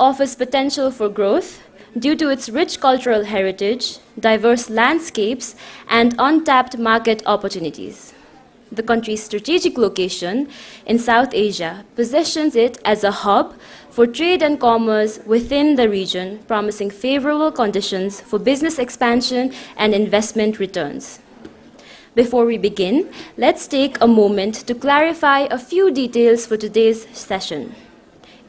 offers potential for growth due to its rich cultural heritage, diverse landscapes, and untapped market opportunities. The country's strategic location in South Asia positions it as a hub for trade and commerce within the region, promising favorable conditions for business expansion and investment returns. Before we begin, let's take a moment to clarify a few details for today's session.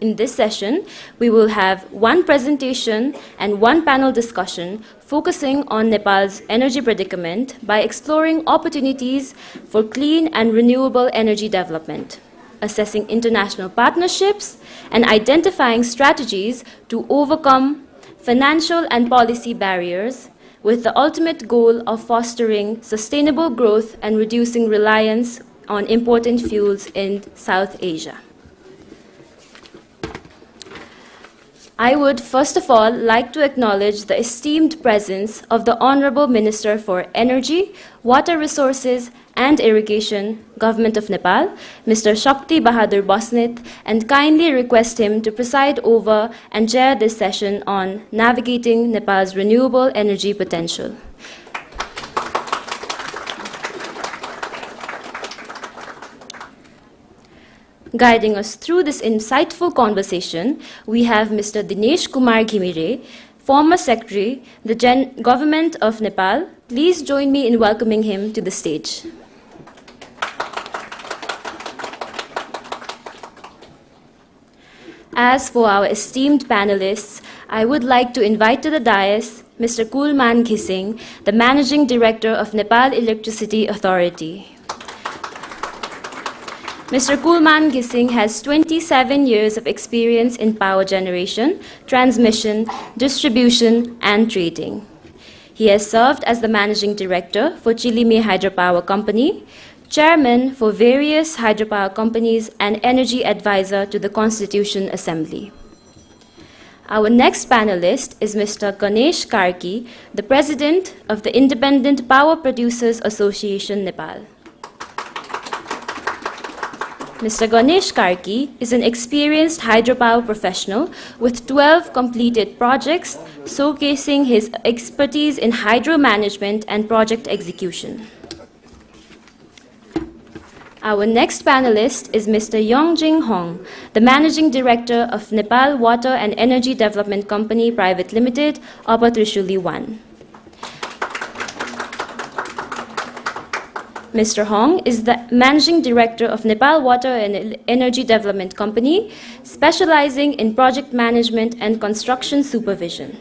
In this session, we will have one presentation and one panel discussion focusing on Nepal's energy predicament by exploring opportunities for clean and renewable energy development, assessing international partnerships, and identifying strategies to overcome financial and policy barriers with the ultimate goal of fostering sustainable growth and reducing reliance on important fuels in South Asia. I would first of all like to acknowledge the esteemed presence of the Honorable Minister for Energy, Water Resources and Irrigation, Government of Nepal, Mr. Shakti Bahadur Bosnit, and kindly request him to preside over and chair this session on navigating Nepal's renewable energy potential. Guiding us through this insightful conversation, we have Mr. Dinesh Kumar Ghimire, former Secretary, the Government of Nepal. Please join me in welcoming him to the stage. As for our esteemed panelists, I would like to invite to the dais Mr. Kulman Ghising, the Managing Director of Nepal Electricity Authority. Mr. Kulman Ghising has 27 years of experience in power generation, transmission, distribution, and trading. He has served as the Managing Director for Chilime Hydropower Company, Chairman for various hydropower companies, and Energy Advisor to the Constitution Assembly. Our next panelist is Mr. Ganesh Karki, the President of the Independent Power Producers Association, Nepal. Mr. Ganesh Karki is an experienced hydropower professional with 12 completed projects, showcasing his expertise in hydro management and project execution. Our next panelist is Mr. Yongjing Hong, the Managing Director of Nepal Water and Energy Development Company Private Limited, Upper Trishuli 1. Mr. Hong is the Managing Director of Nepal Water and Energy Development Company, specializing in project management and construction supervision.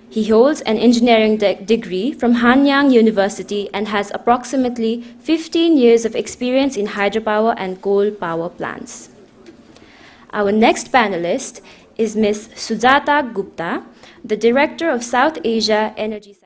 He holds an engineering degree from Hanyang University and has approximately 15 years of experience in hydropower and coal power plants. Our next panelist is Ms. Sujata Gupta, the Director of South Asia Energy Sector.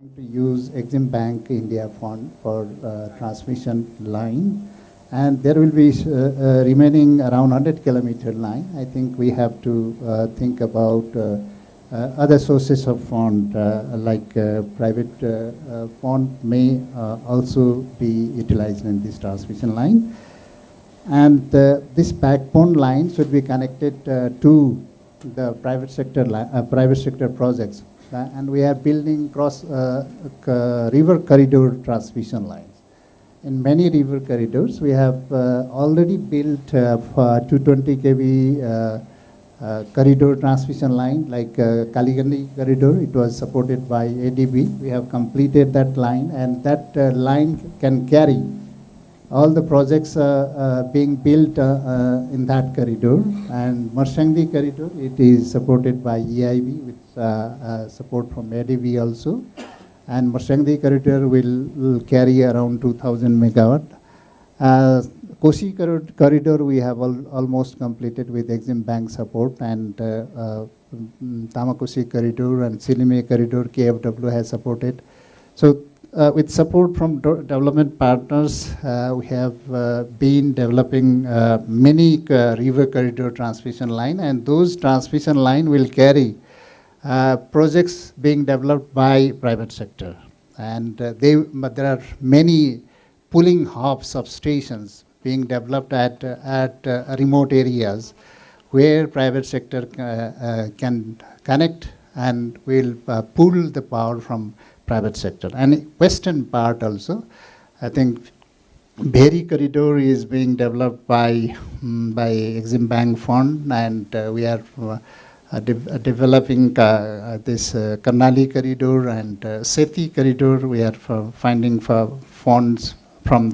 To use Exim Bank India Fund for transmission line, and there will be remaining around 100-kilometer line. I think we have to think about other sources of fund, like private fund may also be utilized in this transmission line. And this backbone line should be connected to the private sector projects. And we are building cross river corridor transmission lines. In many river corridors, we have already built 220 kV corridor transmission line, like Kaligandi corridor. It was supported by ADB. We have completed that line, and that line can carry all the projects being built in that corridor. And Marshangdi corridor, it is supported by EIB with support from ADB also. And Marshangdi corridor will carry around 2,000 megawatt. Kosi corridor we have almost completed with Exim Bank support, and Tamakosi corridor and Silime corridor KFW has supported. So with support from development partners, we have been developing many river corridor transmission line, and those transmission line will carry projects being developed by private sector. And but there are many pooling hub substations being developed at remote areas where private sector can connect and will pool the power from private sector. And western part also, I think Bheri corridor is being developed by Exim Bank Fund, and we are developing this Karnali corridor and Sethi corridor. We are finding funds from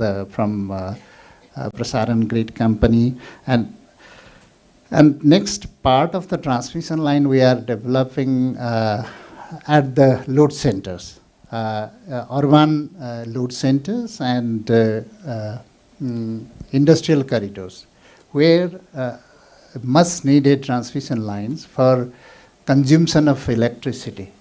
Prasaran Grid Company. And next part of the transmission line we are developing at the load centers. Urban load centers and industrial corridors, where much needed transmission lines for consumption of electricity.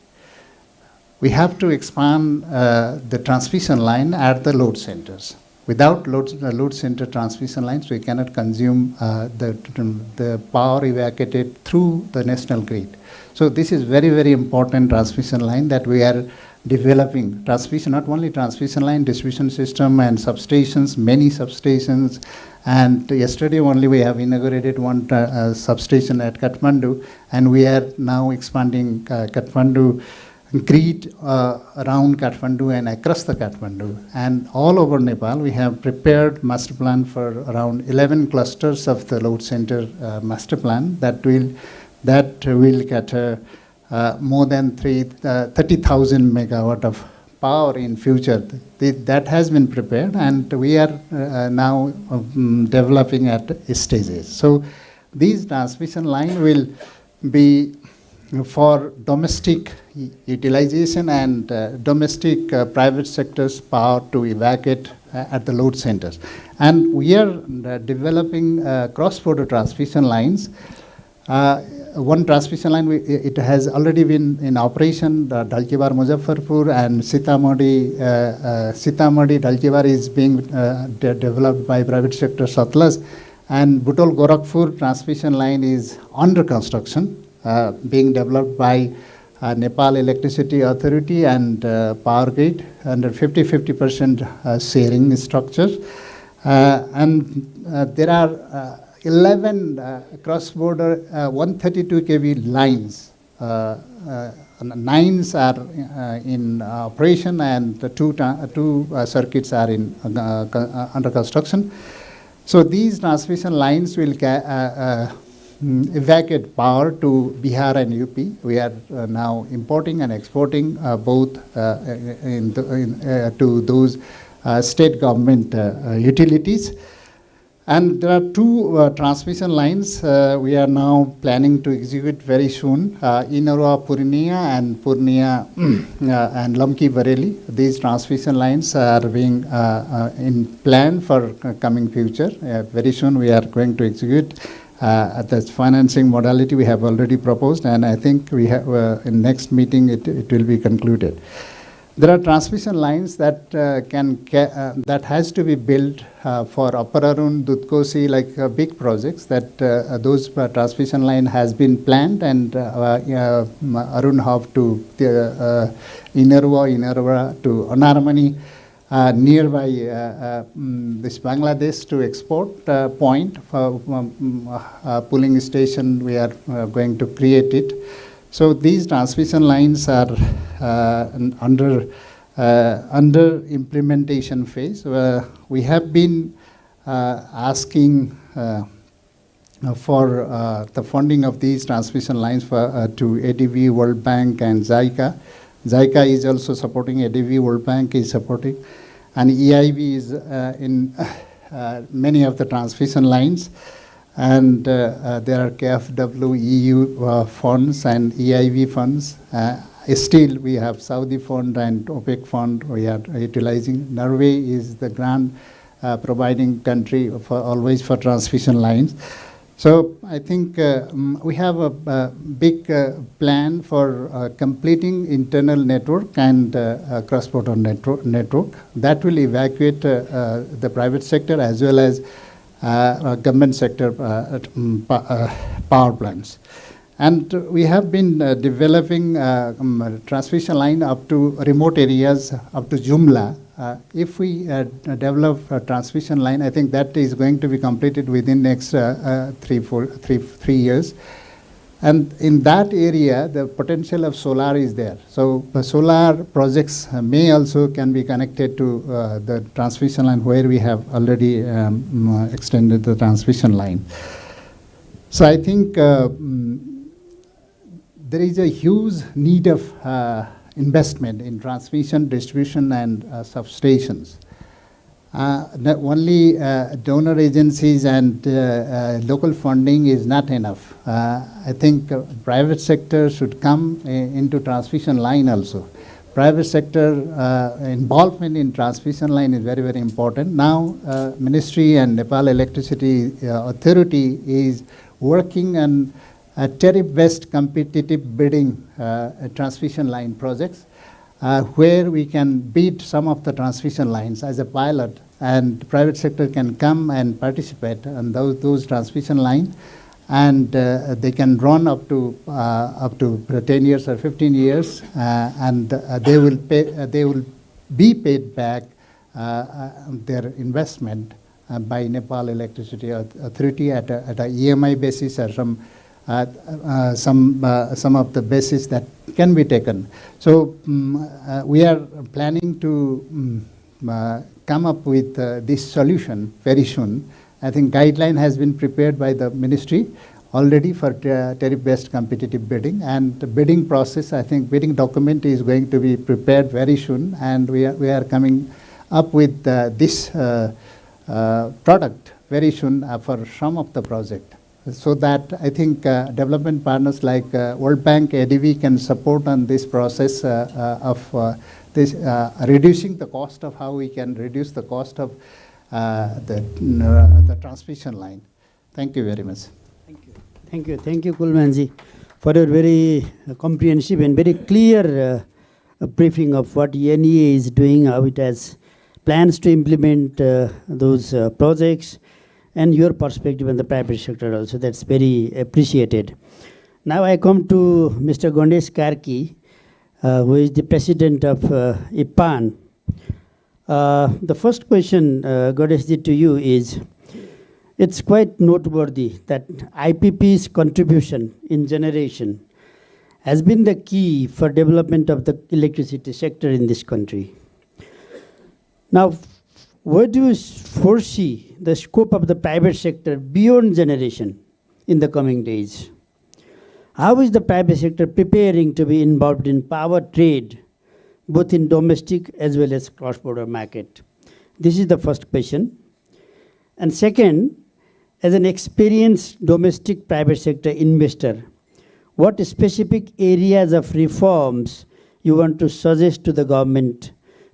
We have to expand the transmission line at the load centers. Without load center transmission lines, we cannot consume the power evacuated through the national grid. So this is very, very important transmission line that we are developing. Transmission, not only transmission line, distribution system and substations, many substations. And yesterday only we have inaugurated one substation at Kathmandu, and we are now expanding Kathmandu grid around Kathmandu and across the Kathmandu. And all over Nepal, we have prepared master plan for around 11 clusters of the load center master plan that will cater more than 30,000 megawatt of power in future. That has been prepared, and we are now developing at stages. So these transmission line will be for domestic utilization and domestic private sector's power to evacuate at the load centers. And we are developing cross-border transmission lines. One transmission line, it has already been in operation, Dalkebar Muzaffarpur, and Sitamarhi Dalkebar is being developed by private sector Satlas, and Butol Gorakhpur transmission line is under construction, being developed by Nepal Electricity Authority and Power Grid under 50% sharing structure. And there are 11 cross-border 132 kV lines. 9 are in operation, and the two circuits are in under construction. So these transmission lines will evacuate power to Bihar and UP. We are now importing and exporting both to those state government utilities. And there are two transmission lines we are now planning to execute very soon, Inarwa Purnia and Purnia and Lamki Bareilly. These transmission lines are being in plan for coming future. Very soon we are going to execute. At the financing modality we have already proposed, and I think we have in next meeting it will be concluded. There are transmission lines that that has to be built for Upper Arun, Dudkosi, like big projects. That those transmission line has been planned, and Arun Hub to Inerva to Anarmani, nearby this Bangladesh to export point for pooling station. We are going to create it. So these transmission lines are under implementation phase. We have been asking for the funding of these transmission lines to ADB, World Bank, and JICA. JICA is also supporting, ADB, World Bank is supporting, and EIB is in many of the transmission lines. And there are KfW, EU funds and EIB funds. Still, we have Saudi fund and OPEC fund we are utilizing. Norway is the grant providing country for always for transmission lines. So I think we have a big plan for completing internal network and cross-border network that will evacuate the private sector as well as government sector power plants. And we have been developing transmission line up to remote areas, up to Jumla. If we develop a transmission line, I think that is going to be completed within next 3 years. And in that area, the potential of solar is there. So the solar projects may also can be connected to the transmission line where we have already extended the transmission line. So I think there is a huge need of investment in transmission, distribution, and substations. Not only donor agencies and local funding is not enough. I think private sector should come into transmission line also. Private sector involvement in transmission line is very, very important. Now, Ministry and Nepal Electricity Authority is working on tariff-based competitive bidding transmission line projects where we can bid some of the transmission lines as a pilot, and private sector can come and participate on those transmission lines, and they can run up to 10 years or 15 years, and they will be paid back their investment by Nepal Electricity Authority at a EMI basis or some of the basis that can be taken. So we are planning to come up with this solution very soon. I think guideline has been prepared by the ministry already for tariff-based competitive bidding, and the bidding process, I think bidding document is going to be prepared very soon, and we are coming up with this product very soon for some of the project. So that I think development partners like World Bank, ADB can support on this process of this reducing the cost of how we can reduce the cost of the transmission line. Thank you very much. Thank you. Thank you, Kulmanji, for your very comprehensive and very clear briefing of what NEA is doing, how it has plans to implement those projects, and your perspective on the private sector also. That's very appreciated. Now I come to Mr. Ganesh Karki, who is the president of IPAN. The first question, Ganeshji, to you is, it's quite noteworthy that IPP's contribution in generation has been the key for development of the electricity sector in this country. Now, where do you foresee the scope of the private sector beyond generation in the coming days? How is the private sector preparing to be involved in power trade, both in domestic as well as cross-border market? This is the first question. And second, as an experienced domestic private sector investor, what specific areas of reforms you want to suggest to the government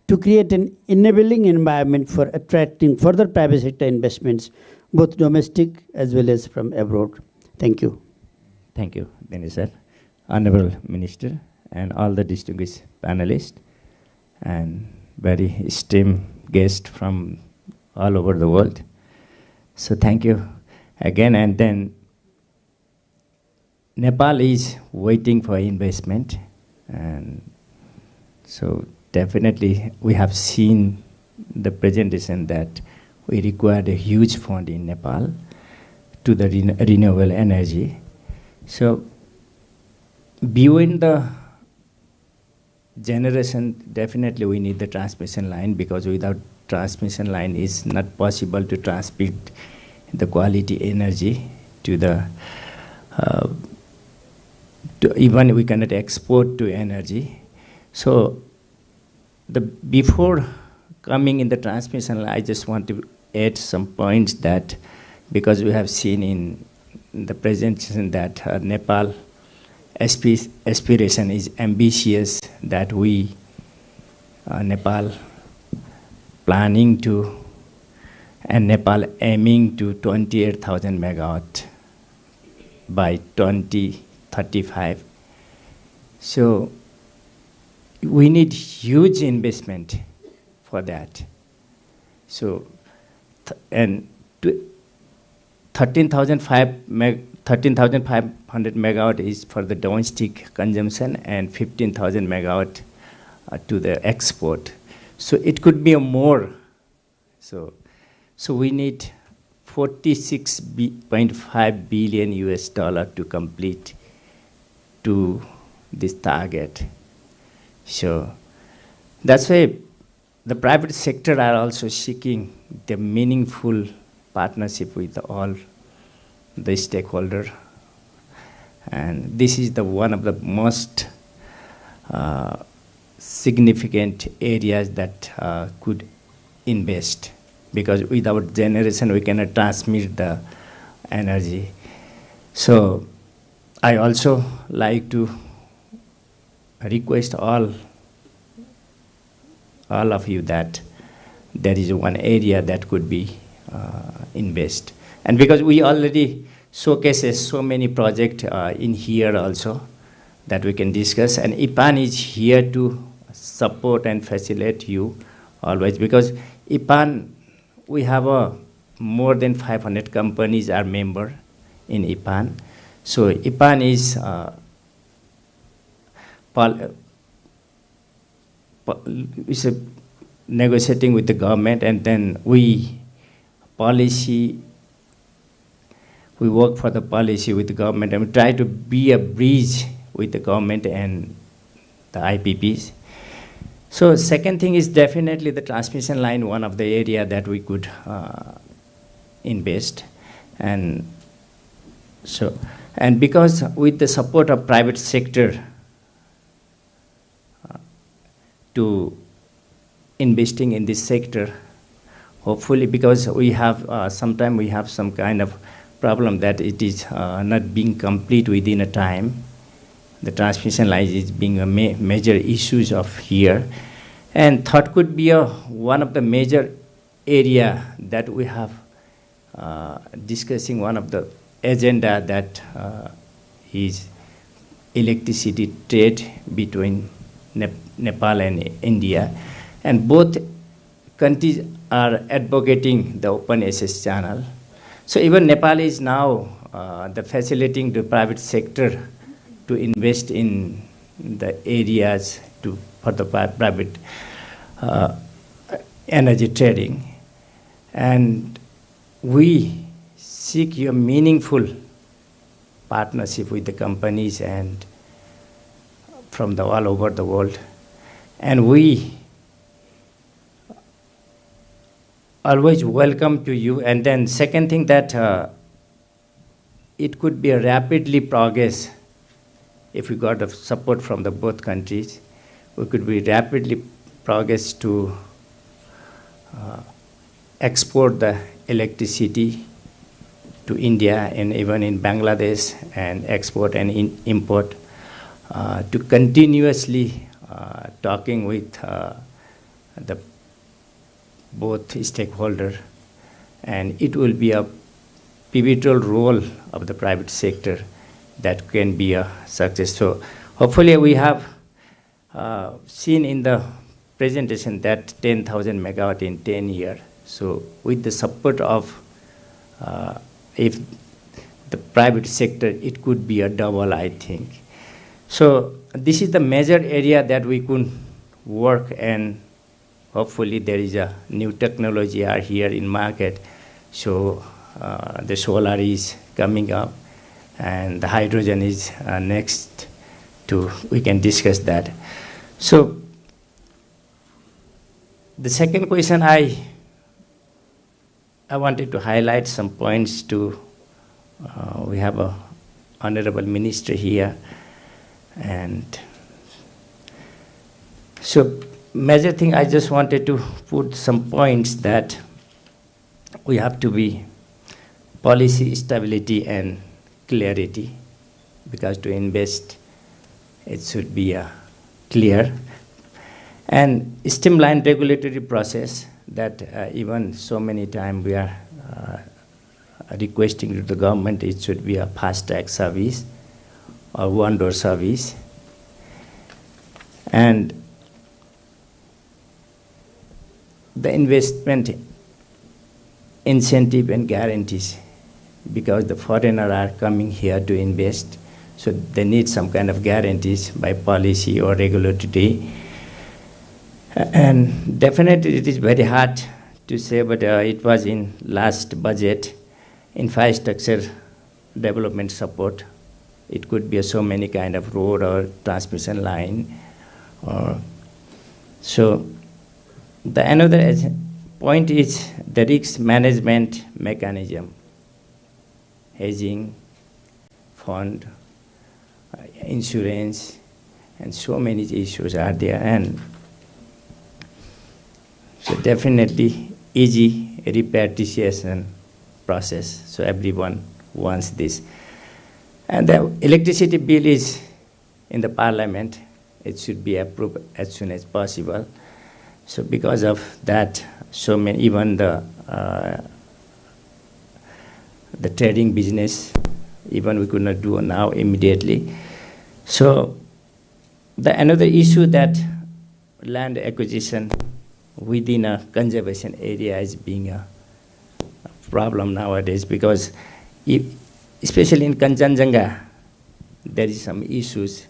to create an enabling environment for attracting further private sector investments, both domestic as well as from abroad? Thank you. Thank you, Dinesh sir, Honorable Minister, and all the distinguished panelists. and very esteemed guests from all over the world. So thank you again. And then Nepal is waiting for investment, and so definitely we have seen the presentation that we required a huge fund in Nepal to the renewable energy. So beyond the generation, definitely we need the transmission line, because without transmission line it's not possible to transmit the quality energy to the even we cannot export to energy. So before coming in the transmission line, I just want to add some points that, because we have seen in the presentation that Nepal aspiration is ambitious, that we Nepal planning to, and Nepal aiming to 28,000 megawatt by 2035. So we need huge investment for that. So and 13,500 megawatt is for the domestic consumption, and 15,000 megawatt to the export. So it could be a more. So we need 46.5 billion US dollar to complete to this target. So that's why the private sector are also seeking the meaningful partnership with all the stakeholders. And this is the one of the most significant areas that could invest, because without generation we cannot transmit the energy. So I also like to request all of you that there is one area that could be invest. And because we already showcases so many projects in here also that we can discuss, and IPAN is here to support and facilitate you always, because IPAN, we have more than 500 companies are member in IPAN. So IPAN is negotiating with the government, and then we work for the policy with the government, and we try to be a bridge with the government and the IPPs. So second thing is definitely the transmission line, one of the area that we could invest. And so, and because with the support of private sector to investing in this sector, hopefully, because we have sometimes we have some kind of problem that it is not being complete within a time. The transmission line is being a major issues of here. And third could be one of the major area that we have discussing, one of the agenda that is electricity trade between Nepal and India. And both countries are advocating the open access channel. So even Nepal is now facilitating the private sector to invest in the areas for the private energy trading. And we seek a meaningful partnership with the companies and from all over the world. And we always welcome to you. And then second thing that it could be a rapidly progress if we got the support from the both countries. We could be rapidly progress to export the electricity to India and even in Bangladesh, and export and import, to continuously talking with the both stakeholders, and it will be a pivotal role of the private sector that can be a success. So hopefully we have seen in the presentation that 10,000 megawatt in 10 years. So with the support of, if the private sector, it could be a double, I think. So this is the major area that we could work, and hopefully there is a new technology are here in market. So the solar is coming up, and the hydrogen is next to, we can discuss that. So the second question, I wanted to highlight some points to, we have a honorable minister here, and so major thing I just wanted to put some points that we have to be policy stability and clarity, because to invest it should be clear, and streamlined regulatory process that even so many times we are requesting to the government, it should be a fast track service or one-door service. And the investment incentive and guarantees, because the foreigner are coming here to invest, so they need some kind of guarantees by policy or regulatory. And definitely it is very hard to say, but it was in last budget, infrastructure development support. It could be so many kind of road or transmission line. So the another point is the risk management mechanism, hedging, fund, insurance, and so many issues are there. And so definitely easy repatriation process. So everyone wants this. And the electricity bill is in the parliament. It should be approved as soon as possible. So because of that, so many, even the trading business, even we could not do now immediately. So the another issue that land acquisition within a conservation area is being a problem nowadays, because especially in Kanchenjunga, there is some issues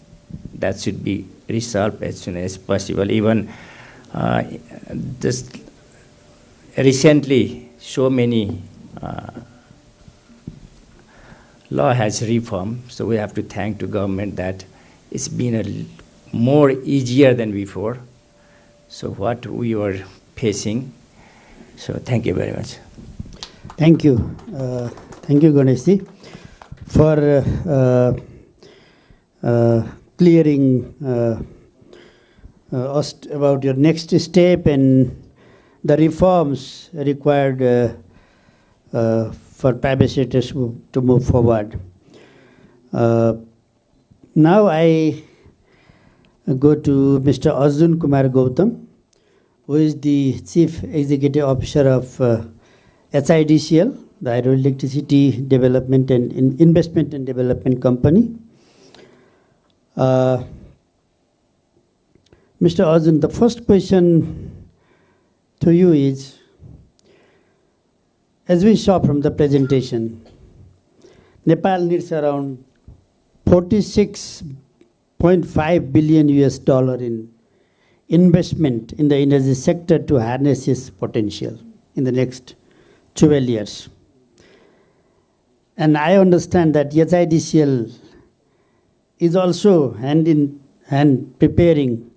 that should be resolved as soon as possible. Even just recently, so many law has reformed, so we have to thank the government that it's been a more easier than before. So what we were facing. So thank you very much. Thank you. Thank you, Ganeshji, for clearing us about your next step and the reforms required for private sectors to move forward. Now I go to Mr. Arjun Kumar Gautam, who is the Chief Executive Officer of HIDCL, the Hydroelectricity Development and Investment and Development Company. Mr. Arjun, the first question to you is, as we saw from the presentation, Nepal needs around 46.5 billion US dollar in investment in the energy sector to harness its potential in the next 12 years. And I understand that HIDCL is also hand in hand preparing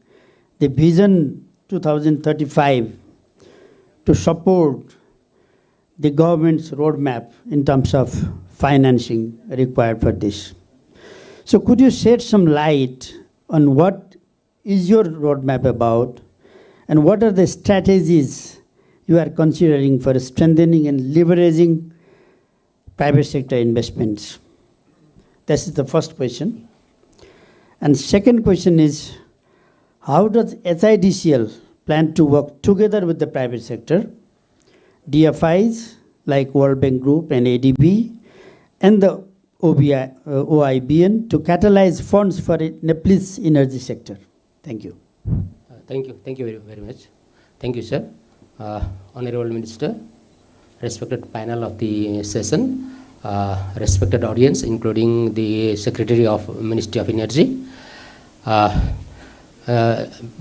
the Vision 2035 to support the government's roadmap in terms of financing required for this. So could you shed some light on what is your roadmap about, and what are the strategies you are considering for strengthening and leveraging private sector investments? This is the first question. And second question is, how does HIDCL plan to work together with the private sector, DFIs like World Bank Group and ADB, and the OIBN to catalyze funds for Nepal's energy sector? Thank you. Thank you very much. Thank you, sir. Honorable Minister, respected panel of the session, respected audience, including the Secretary of Ministry of Energy.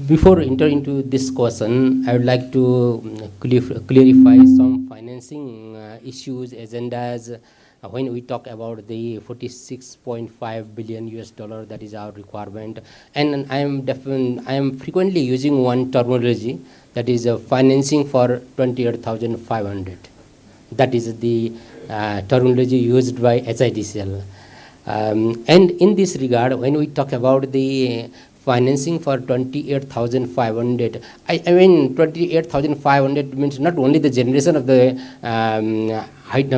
Before entering into this question, I would like to clarify some financing issues, agendas, when we talk about the 46.5 billion US dollar, that is our requirement. And I am frequently using one terminology, that is financing for 28,500. That is the terminology used by HIDCL. And in this regard, when we talk about the financing for 28,500, I mean 28,500 means not only the generation of the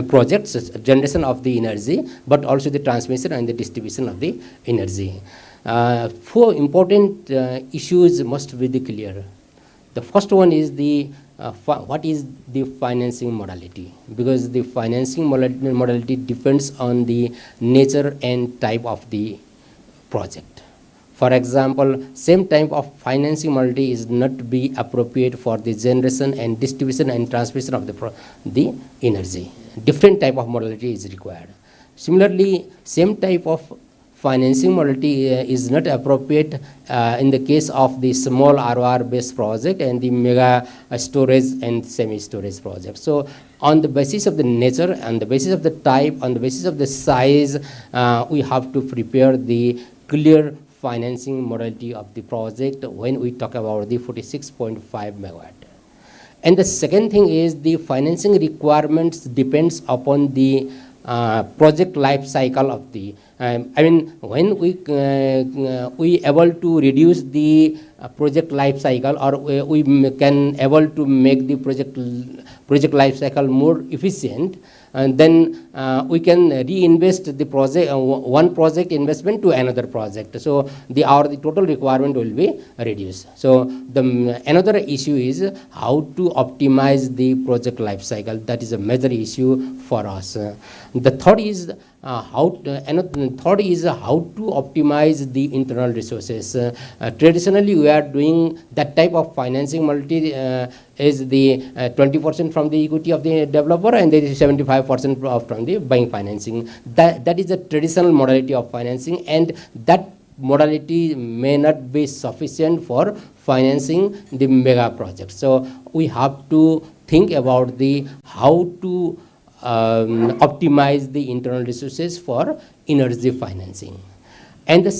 projects, generation of the energy, but also the transmission and the distribution of the energy. Four important issues must be clear. The first one is the what is the financing modality, because the financing modality depends on the nature and type of the project. For example, same type of financing modality is not be appropriate for the generation and distribution and transmission of the energy. Different type of modality is required. Similarly, same type of financing modality is not appropriate in the case of the small ROR based project and the mega storage and semi-storage project. So on the basis of the nature, on the basis of the type, on the basis of the size, we have to prepare the clear financing modality of the project when we talk about the 46.5 megawatt. And the second thing is the financing requirements depends upon the project life cycle of the I mean, when we able to reduce the project life cycle, or we can able to make the project life cycle more efficient, and then we can reinvest the project one project investment to another project. So the total requirement will be reduced. So the another issue is how to optimize the project life cycle. That is a major issue for us. The third is how to optimize the internal resources. Traditionally, we are doing that type of financing modality is the 20% from the equity of the developer, and there is 75% from the buying financing. That is the traditional modality of financing, and that modality may not be sufficient for financing the mega projects. So we have to think about the how to optimize the internal resources for energy financing. And the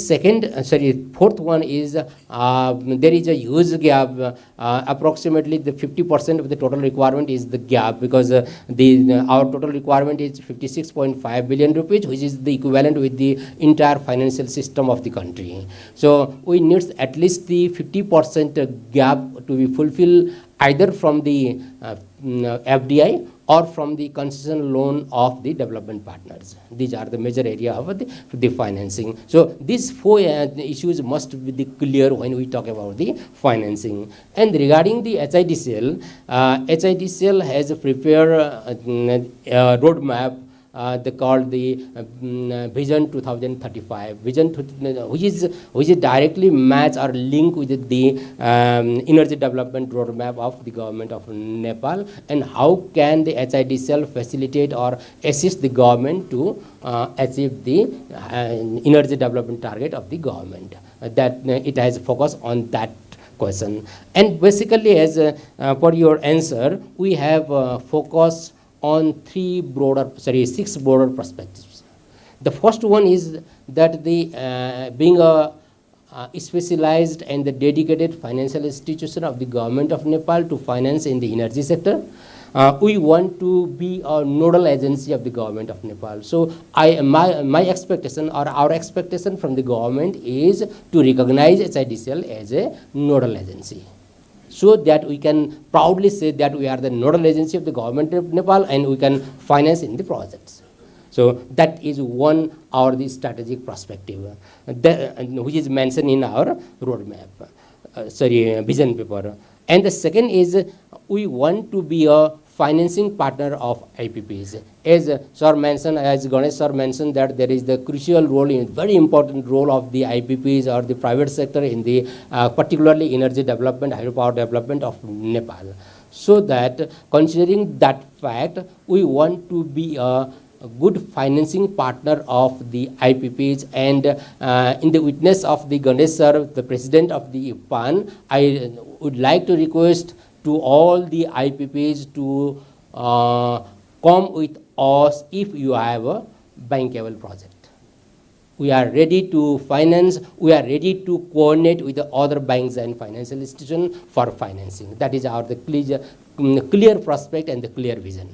fourth one is there is a huge gap. Approximately the 50% of the total requirement is the gap, because our total requirement is 56.5 billion rupees, which is the equivalent with the entire financial system of the country. So we need at least the 50% gap to be fulfilled, either from the FDI or from the concession loan of the development partners. These are the major area of the financing. So these four issues must be clear when we talk about the financing. And regarding the HIDCL, HIDCL has prepared a roadmap they called the Vision 2035, which is directly match or link with the energy development roadmap of the government of Nepal, and how can the HIDCL facilitate or assist the government to achieve the energy development target of the government. That it has focused on that question. And basically, as per your answer, we have focused on six broader perspectives. The first one is that the being a specialized and the dedicated financial institution of the government of Nepal to finance in the energy sector, we want to be a nodal agency of the government of Nepal. So my expectation, or our expectation from the government, is to recognize HIDCL as a nodal agency, so that we can proudly say that we are the nodal agency of the government of Nepal and we can finance in the projects. So that is one or the strategic perspective which is mentioned in our roadmap, vision paper. And the second is we want to be a financing partner of IPPs. As Sir mentioned, as Ganesh Sir mentioned, that there is the crucial role, very important role of the IPPs or the private sector in the particularly energy development, hydropower development of Nepal. So that considering that fact, we want to be a good financing partner of the IPPs, and in the witness of the Ganesh Sir, the president of the IPAN, I would like to request to all the IPPs to come with us if you have a bankable project. We are ready to finance, we are ready to coordinate with the other banks and financial institutions for financing. That is our clear prospect and the clear vision.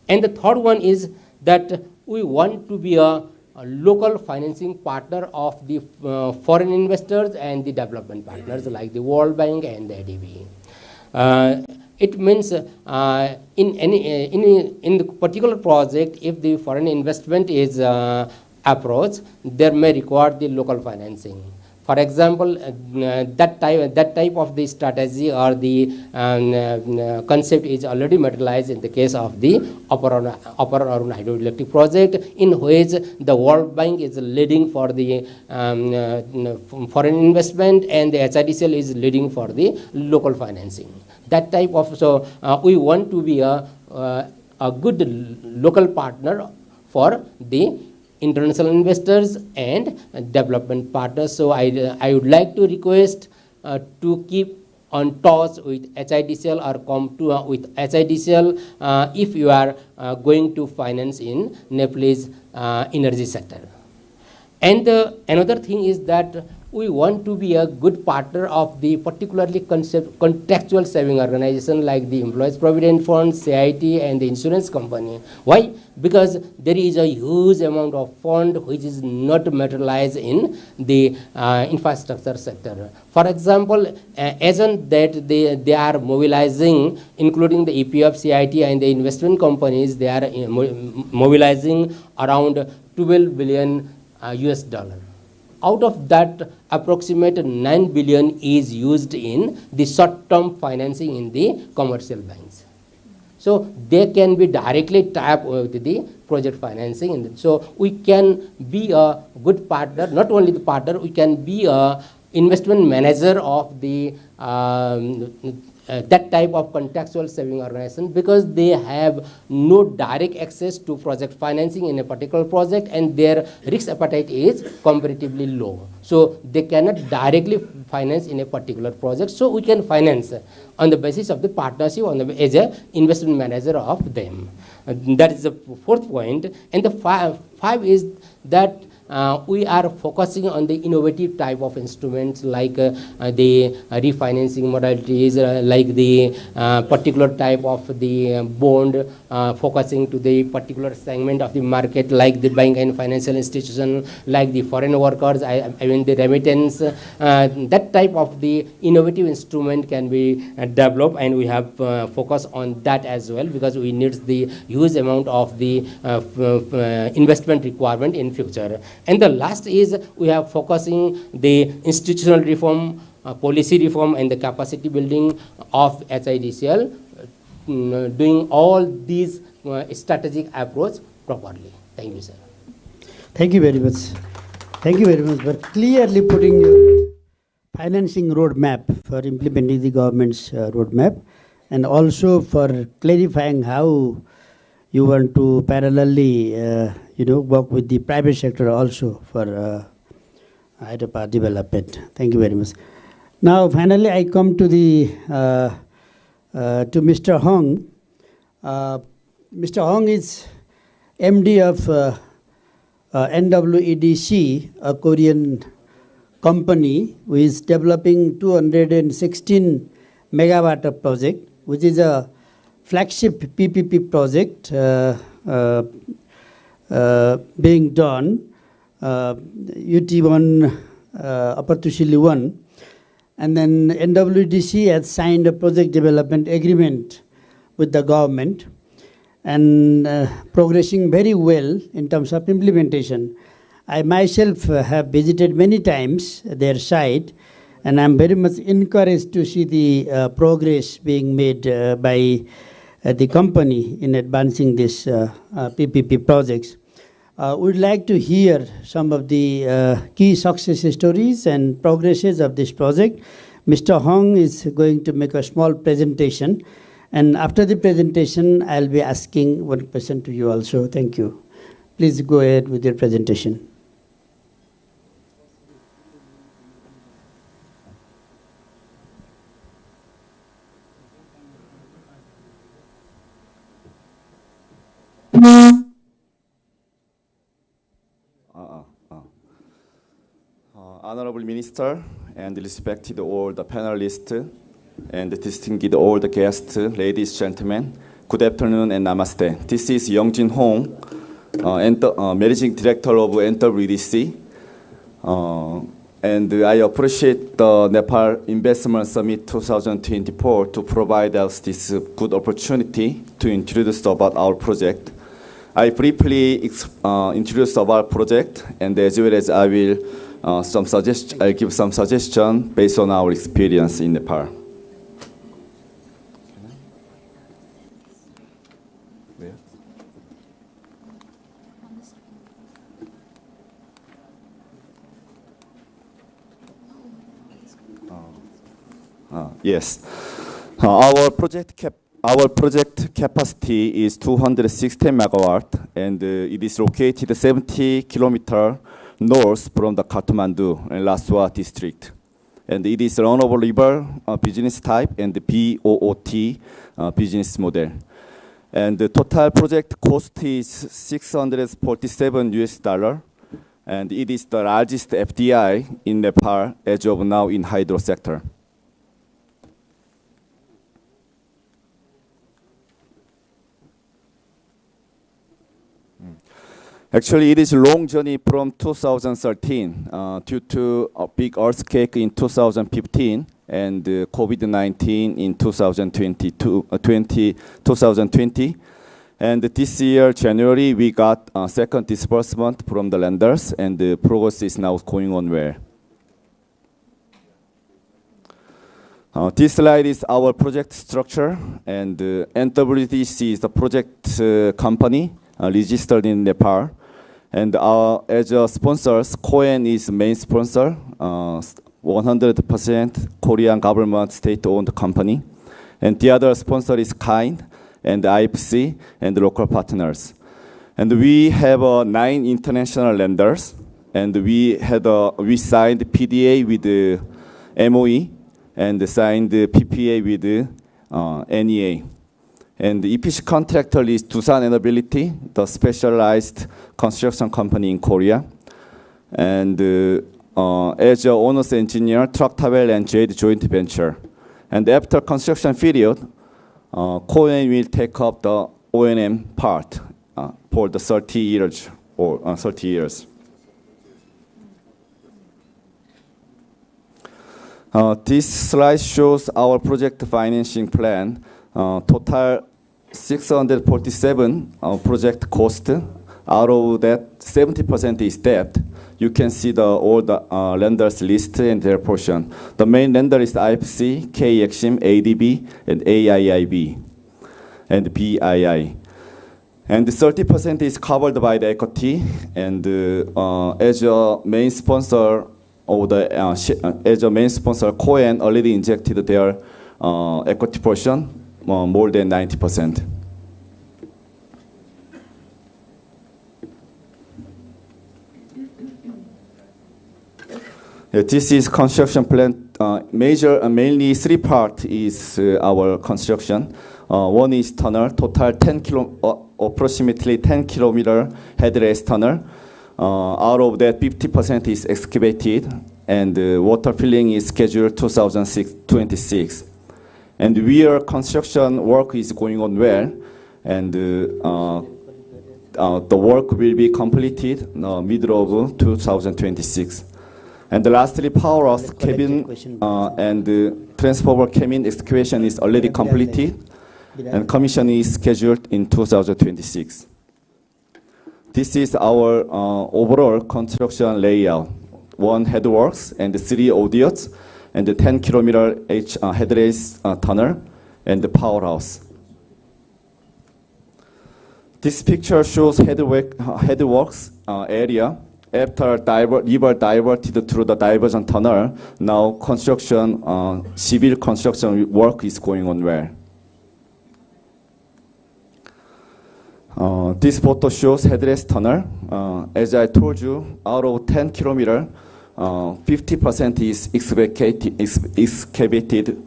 And the third one is that we want to be a local financing partner of the foreign investors and the development partners like the World Bank and the ADB. It means in the particular project, if the foreign investment is approached, there may require the local financing. For example, that type of the strategy or the concept is already materialized in the case of the Upper Arun hydroelectric project, in which the World Bank is leading for the foreign investment and the HIDCL is leading for the local financing. That type of, so we want to be a good local partner for the international investors and development partners. So I would like to request to keep on touch with HIDCL or come to with HIDCL if you are going to finance in Nepalese energy sector. And another thing is that we want to be a good partner of the particularly contractual saving organization like the Employees Provident Fund, CIT, and the insurance company. Why? Because there is a huge amount of fund which is not materialized in the infrastructure sector. For example, as on that they are mobilizing, including the EPF, CIT, and the investment companies, they are mobilizing around 12 billion US dollar. Out of that, approximate 9 billion is used in the short-term financing in the commercial banks. So they can be directly tapped with the project financing. So we can be a good partner, not only the partner, we can be a investment manager of the that type of contractual saving organization, because they have no direct access to project financing in a particular project and their risk appetite is comparatively low. So they cannot directly finance in a particular project. So we can finance on the basis of the partnership as an investment manager of them. That is the fourth point. And the five is that we are focusing on the innovative type of instruments like the refinancing modalities, like the particular type of the bond, focusing to the particular segment of the market like the bank and financial institution, like the foreign workers, I mean the remittance. That type of the innovative instrument can be developed, and we have focus on that as well, because we need the huge amount of the investment requirement in future. And the last is we are focusing the institutional reform, policy reform, and the capacity building of HIDCL, doing all these strategic approach properly. Thank you, sir. Thank you very much. Thank you very much for clearly putting your financing roadmap for implementing the government's roadmap, and also for clarifying how you want to parallelly work with the private sector also for hydropower development. Thank you very much. Now, finally, I come to the to Mr. Hong. Mr. Hong is MD of NWEDC, a Korean company who is developing 216 megawatt of project, which is a flagship PPP project being done, UT1, Upper Tushili 1, and then NWDC has signed a project development agreement with the government and progressing very well in terms of implementation. I myself have visited many times their site, and I'm very much encouraged to see the progress being made by the company in advancing this PPP projects. We'd like to hear some of the key success stories and progresses of this project. Mr. Hong is going to make a small presentation, and after the presentation, I'll be asking one question to you also. Thank you. Please go ahead with your presentation. Honorable Minister and respected all the panelists and distinguished all the guests, ladies, gentlemen, good afternoon and namaste. This is Youngjin Hong, Managing Director of NWDC. And I appreciate the Nepal Investment Summit 2024 to provide us this good opportunity to introduce about our project. I briefly introduce about our project, and as well as I will I'll give some suggestion based on our experience in Nepal. Yes, our project capacity is 260 megawatt, and it is located 70 kilometers north from the Kathmandu and Laswa district. And it is runnable river business type and the BOOT business model. And the total project cost is $647, and it is the largest FDI in Nepal as of now in hydro sector. Actually, it is a long journey from 2013 due to a big earthquake in 2015 and COVID-19 in 2020. And this year, January, we got a second disbursement from the lenders, and the progress is now going on well. This slide is our project structure, and NWDC is the project company registered in Nepal. And as a sponsors, Koen is main sponsor, 100% Korean government state-owned company. And the other sponsor is KIND and IFC and local partners. And we have 9 international lenders, and we signed PDA with the MOE and signed the PPA with the NEA. And the EPC contractor is Doosan Enerbility, the specialized construction company in Korea. And as an owner's engineer, Tractable and Jade joint venture. And after construction period, Koen will take up the O&M part for the 30 years. This slide shows our project financing plan. Total 647 project cost. Out of that, 70% is debt. You can see all the lenders list and their portion. The main lender is IFC, K-Exim, ADB, and AIIB, and BII. And 30% is covered by the equity. And as a main sponsor of Koen already injected their equity portion, more than 90%. This is construction plan. Mainly 3 parts is our construction. One is tunnel, total approximately 10 kilometer headrace tunnel. Out of that, 50% is excavated, and water filling is scheduled 2026. And construction work is going on well, and the work will be completed middle of 2026. And lastly, power house cabin and transformer cabin excavation is already completed, and commission is scheduled in 2026. This is our overall construction layout. 1 headworks and 3 audiots, and the 10 kilometer headrace tunnel, and the powerhouse. This picture shows headworks area. After river diverted through the diversion tunnel, now construction, civil construction work is going on well. This photo shows headrest tunnel. As I told you, out of 10 kilometers, 50% is excavated,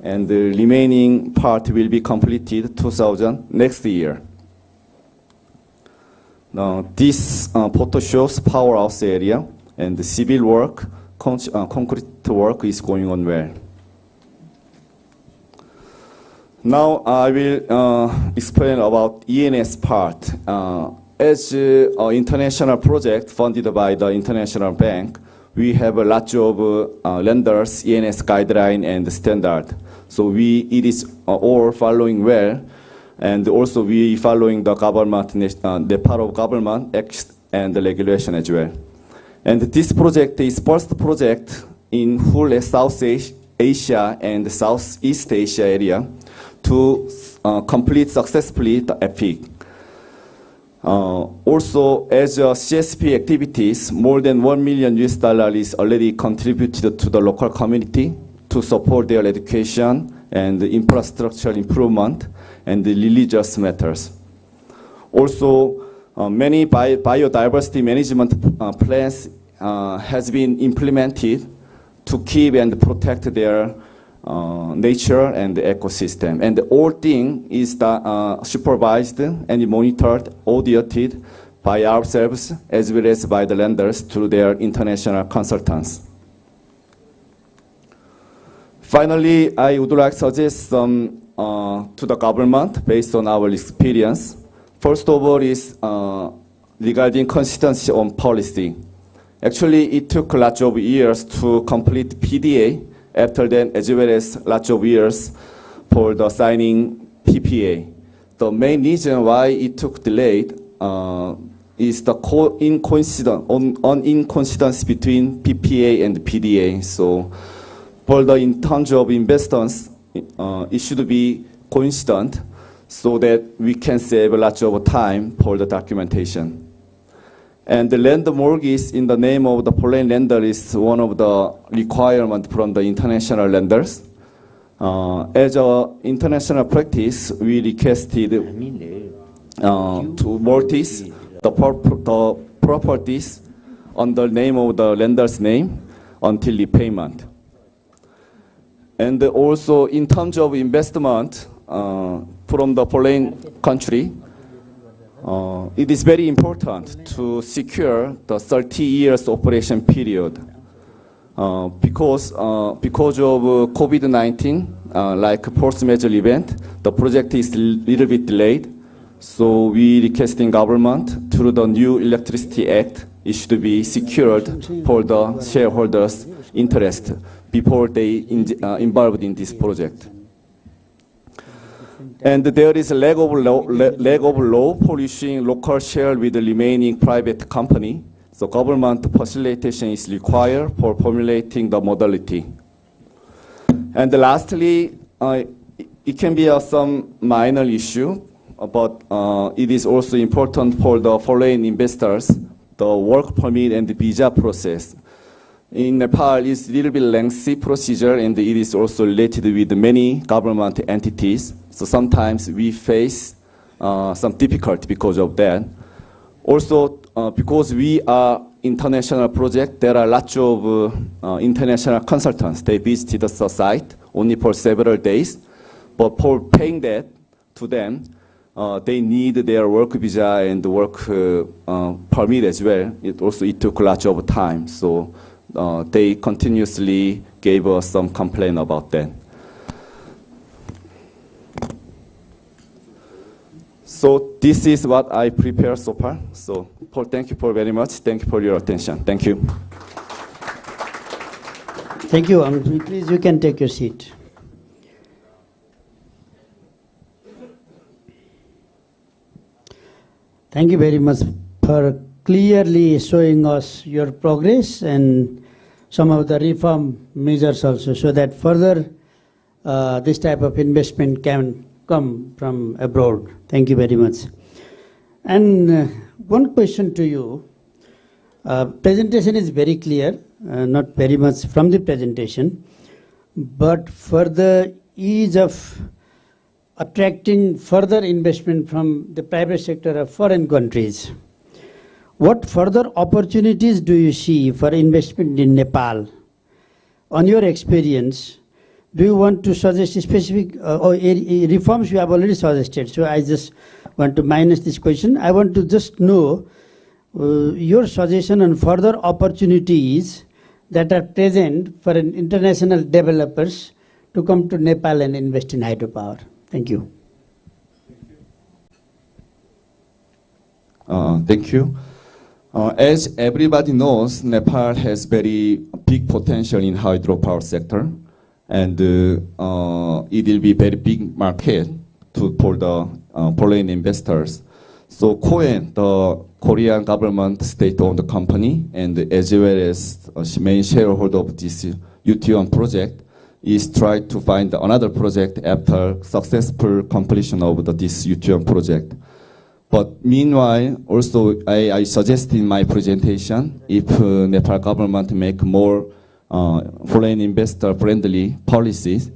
and the remaining part will be completed next year. Now, this photo shows powerhouse area, and the civil work, concrete work is going on well. Now I will explain about ENS part. As an international project funded by the International Bank, we have a lot of lenders, ENS guideline and standard. So it is all following well. And also we following the government, the part of government acts and the regulation as well. And this project is first project in whole South Asia and Southeast Asia area to complete successfully the EPIC. Also, as CSP activities, more than $1 million is already contributed to the local community to support their education and infrastructure improvement and the religious matters. Also, many biodiversity management plans has been implemented to keep and protect their nature and the ecosystem. And the whole thing is supervised and monitored, audited by ourselves as well as by the lenders through their international consultants. Finally, I would like to suggest some to the government based on our experience. First of all is regarding consistency on policy. Actually, it took lots of years to complete PDA. After that, as well as lots of years for the signing PPA. The main reason why it took delayed is the inconsistency between PPA and PDA. So, in terms of investors, it should be coincident so that we can save lots of time for the documentation. And the land mortgage in the name of the foreign lender is one of the requirements from the international lenders. As an international practice, we requested to mortgage the properties on the name of the lender's name until repayment. And also in terms of investment from the foreign country, it is very important to secure the 30 years operation period because of COVID-19, like force majeure event, the project is a little bit delayed. So we requesting government through the new Electricity Act, it should be secured for the shareholders' interest before they involved in this project. And there is a lag of law for issuing local share with the remaining private company. So government facilitation is required for formulating the modality. And lastly, it can be some minor issue, but it is also important for the foreign investors, the work permit and the visa process. In Nepal, it's a little bit lengthy procedure, and it is also related with many government entities. So sometimes we face some difficulty because of that. Also, because we are international project, there are lots of international consultants. They visited the site only for several days, but for paying that to them, they need their work visa and work permit as well. It took lots of time, so they continuously gave us some complaint about that. So this is what I prepared so far. So Paul, thank you very much. Thank you for your attention. Thank you. Thank you. Please, you can take your seat. Thank you very much for clearly showing us your progress and some of the reform measures also, so that further this type of investment can come from abroad. Thank you very much. And one question to you. Presentation is very clear, not very much from the presentation, but for the ease of attracting further investment from the private sector of foreign countries, what further opportunities do you see for investment in Nepal? On your experience, do you want to suggest specific reforms you have already suggested? So I just want to minus this question. I want to just know your suggestion on further opportunities that are present for international developers to come to Nepal and invest in hydropower. Thank you. Thank you. As everybody knows, Nepal has very big potential in hydropower sector, and it will be very big market for the foreign investors. So KOEN, the Korean government state-owned company, and as well as main shareholder of this UT1 project, is trying to find another project after successful completion of this UT1 project. But meanwhile, also I suggest in my presentation, if Nepal government make more foreign investor friendly policies,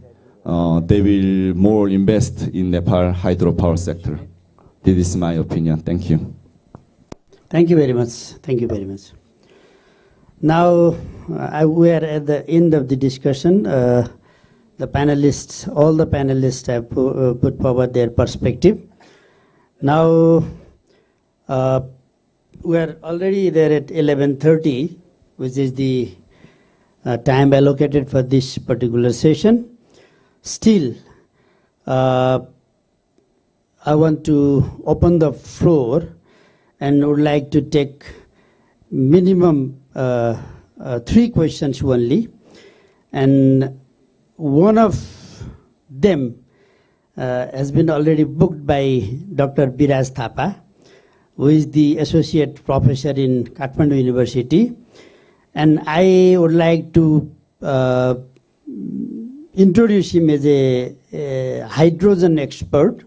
they will more invest in Nepal hydropower sector. This is my opinion. Thank you. Thank you very much. Thank you very much. Now we are at the end of the discussion. The panelists, all the panelists have put forward their perspective. Now, we are already there at 11:30, which is the time allocated for this particular session. Still, I want to open the floor and would like to take minimum 3 questions only. And one of them has been already booked by Dr. Biraj Thapa, who is the associate professor in Kathmandu University. And I would like to introduce him as a hydrogen expert.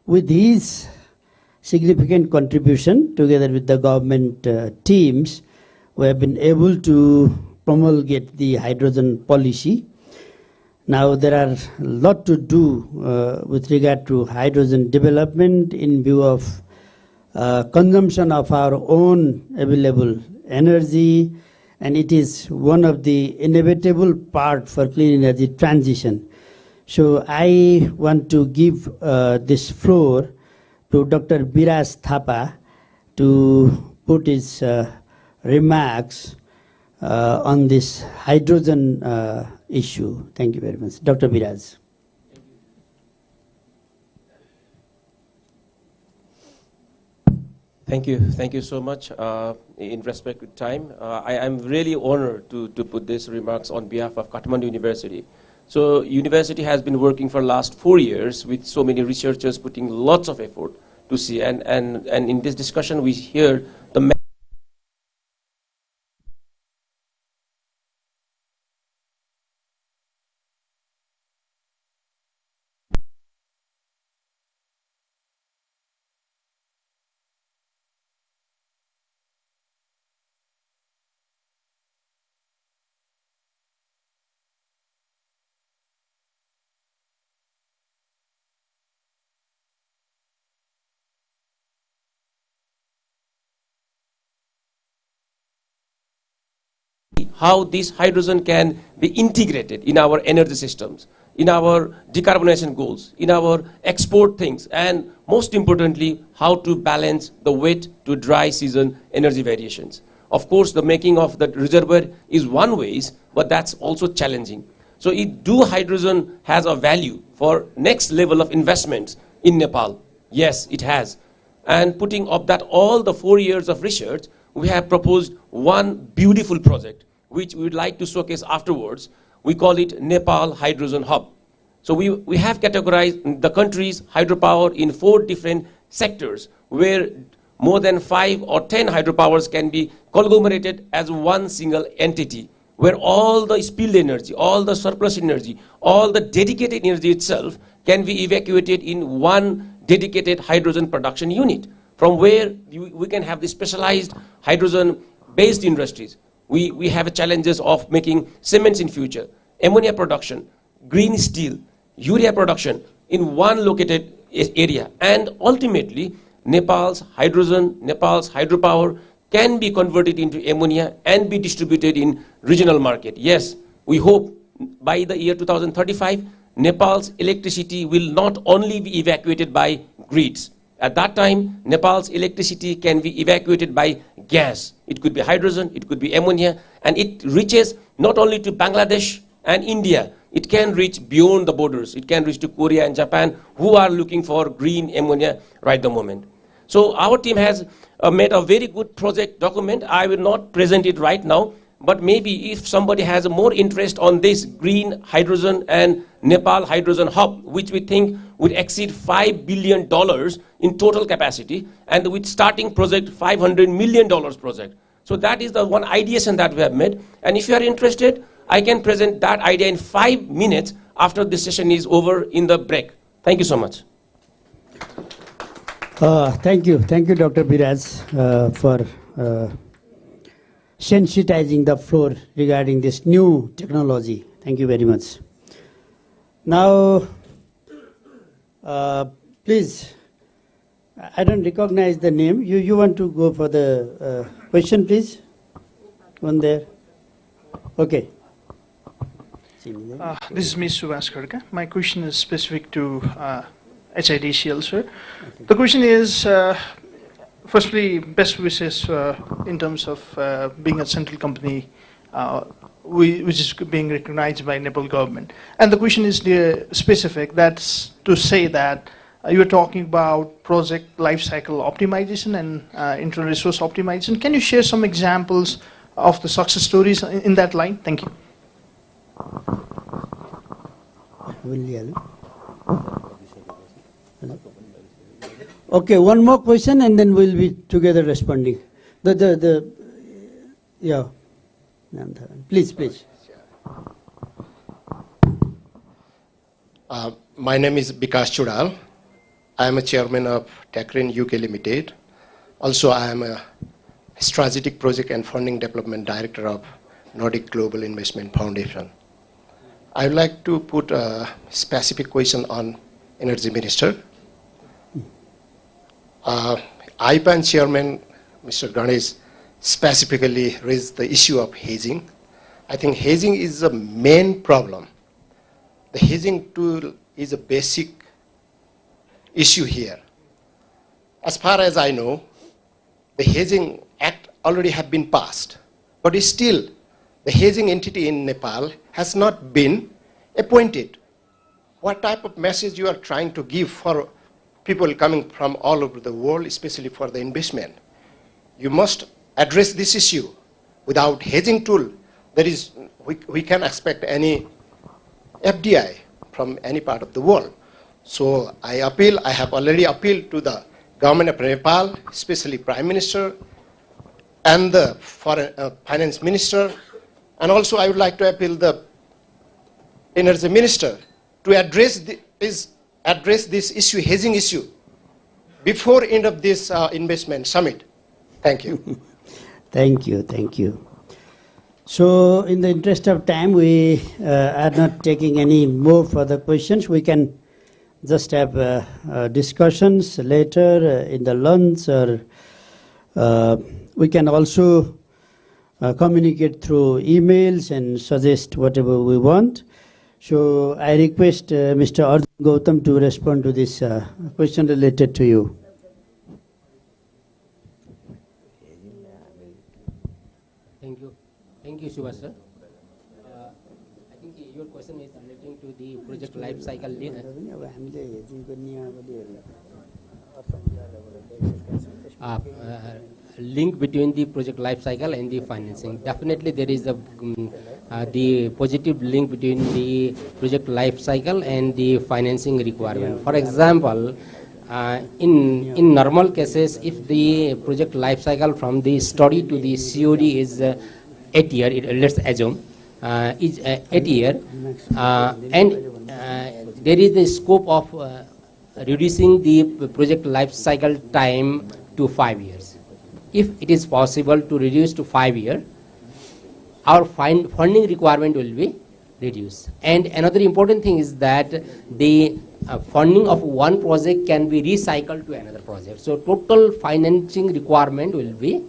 With his significant contribution, together with the government teams, we have been able to promulgate the hydrogen policy. Now there are a lot to do with regard to hydrogen development in view of consumption of our own available energy, and it is one of the inevitable part for clean energy transition. So I want to give this floor to Dr. Biraj Thapa to put his remarks on this hydrogen issue. Thank you very much. Dr. Biraj. Thank you so much. In respect to time, I am really honored to put these remarks on behalf of Kathmandu University. So university has been working for last 4 years with so many researchers putting lots of effort to see, and in this discussion we hear the how this hydrogen can be integrated in our energy systems, in our decarbonization goals, in our export things, and most importantly, how to balance the wet to dry season energy variations. Of course, the making of the reservoir is one way, but that's also challenging. So do hydrogen has a value for next level of investments in Nepal? Yes, it has. And putting up that all the 4 years of research, we have proposed one beautiful project, which we would like to showcase afterwards. We call it Nepal Hydrogen Hub. So we have categorized the country's hydropower in 4 different sectors, where more than 5 or 10 hydropowers can be conglomerated as one single entity, where all the spilled energy, all the surplus energy, all the dedicated energy itself can be evacuated in one dedicated hydrogen production unit. from where we can have the specialized hydrogen-based industries. We have challenges of making cements in future, ammonia production, green steel, urea production in one located area. And ultimately, Nepal's hydrogen, Nepal's hydropower can be converted into ammonia and be distributed in regional market. Yes, we hope by the year 2035, Nepal's electricity will not only be evacuated by grids. At that time, Nepal's electricity can be evacuated by gas. It could be hydrogen, it could be ammonia, and it reaches not only to Bangladesh and India, it can reach beyond the borders. It can reach to Korea and Japan, who are looking for green ammonia right the moment. So our team has made a very good project document. I will not present it right now, but maybe if somebody has more interest on this green hydrogen and Nepal hydrogen hub, which we think would exceed $5 billion in total capacity, and with starting project $500 million project. So that is the one ideation that we have made. And if you are interested, I can present that idea in 5 minutes after this session is over in the break. Thank you so much. Thank you, Dr. Biraj, for sensitizing the floor regarding this new technology. Thank you very much. Now, please, I don't recognize the name. You want to go for the question, please? One there. Okay. This is Ms. Subhash Khadka. My question is specific to HIDCL, sir. The question is, firstly, best wishes in terms of being a central company which is being recognized by Nepal government. And the question is specific, that's to say that you are talking about project life cycle optimization and internal resource optimization. Can you share some examples of the success stories in that line? Thank you. Okay, one more question and then we'll be together responding. Yeah. Please. My name is Vikas Chudal. I am a chairman of Takrin UK Limited. Also, I am a strategic project and funding development director of Nordic Global Investment Foundation. I would like to put a specific question on Energy Minister. IPAN Chairman, Mr. Ganesh, specifically raised the issue of hedging. I think hedging is the main problem. The hedging tool is a basic issue here. As far as I know, the Hedging Act already have been passed, but still the hedging entity in Nepal has not been appointed. What type of message you are trying to give for people coming from all over the world, especially for the investment? You must address this issue. Without hedging tool, we can expect any FDI from any part of the world. So I have already appealed to the government of Nepal, especially Prime Minister and the Finance Minister, and also I would like to appeal the Energy Minister to address this issue, hedging issue, before end of this investment summit. Thank you. Thank you. So in the interest of time, we are not taking any more further questions. We can just have discussions later in the lunch, or we can also communicate through emails and suggest whatever we want. So I request Mr. Arjun Gautam to respond to this question related to you. Thank you, Subhash sir. I think your question is relating to the project life cycle link between the project life cycle and the financing. Definitely there is the positive link between the project life cycle and the financing requirement. For example, in normal cases, if the project life cycle from the study to the COD is 8 years, let's assume, is 8 years, and there is the scope of reducing the project life cycle time to 5 years. If it is possible to reduce to 5 years, our funding requirement will be reduced. And another important thing is that the funding of one project can be recycled to another project. So total financing requirement will be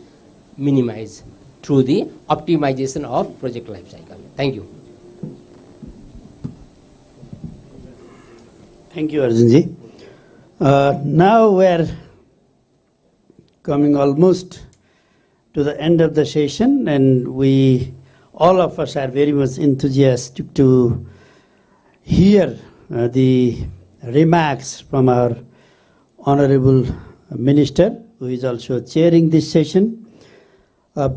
minimized through the optimization of project life cycle. Thank you. Thank you, Arjunji. Now we are coming almost to the end of the session, and all of us are very much enthusiastic to hear the remarks from our Honorable Minister, who is also chairing this session.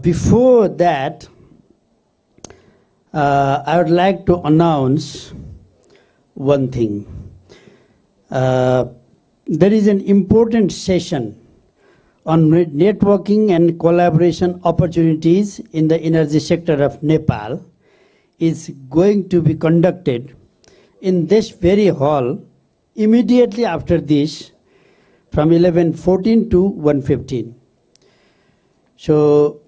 Before that, I would like to announce one thing. There is an important session on networking and collaboration opportunities in the energy sector of Nepal is going to be conducted in this very hall immediately after this from 11:14 to 1:15. So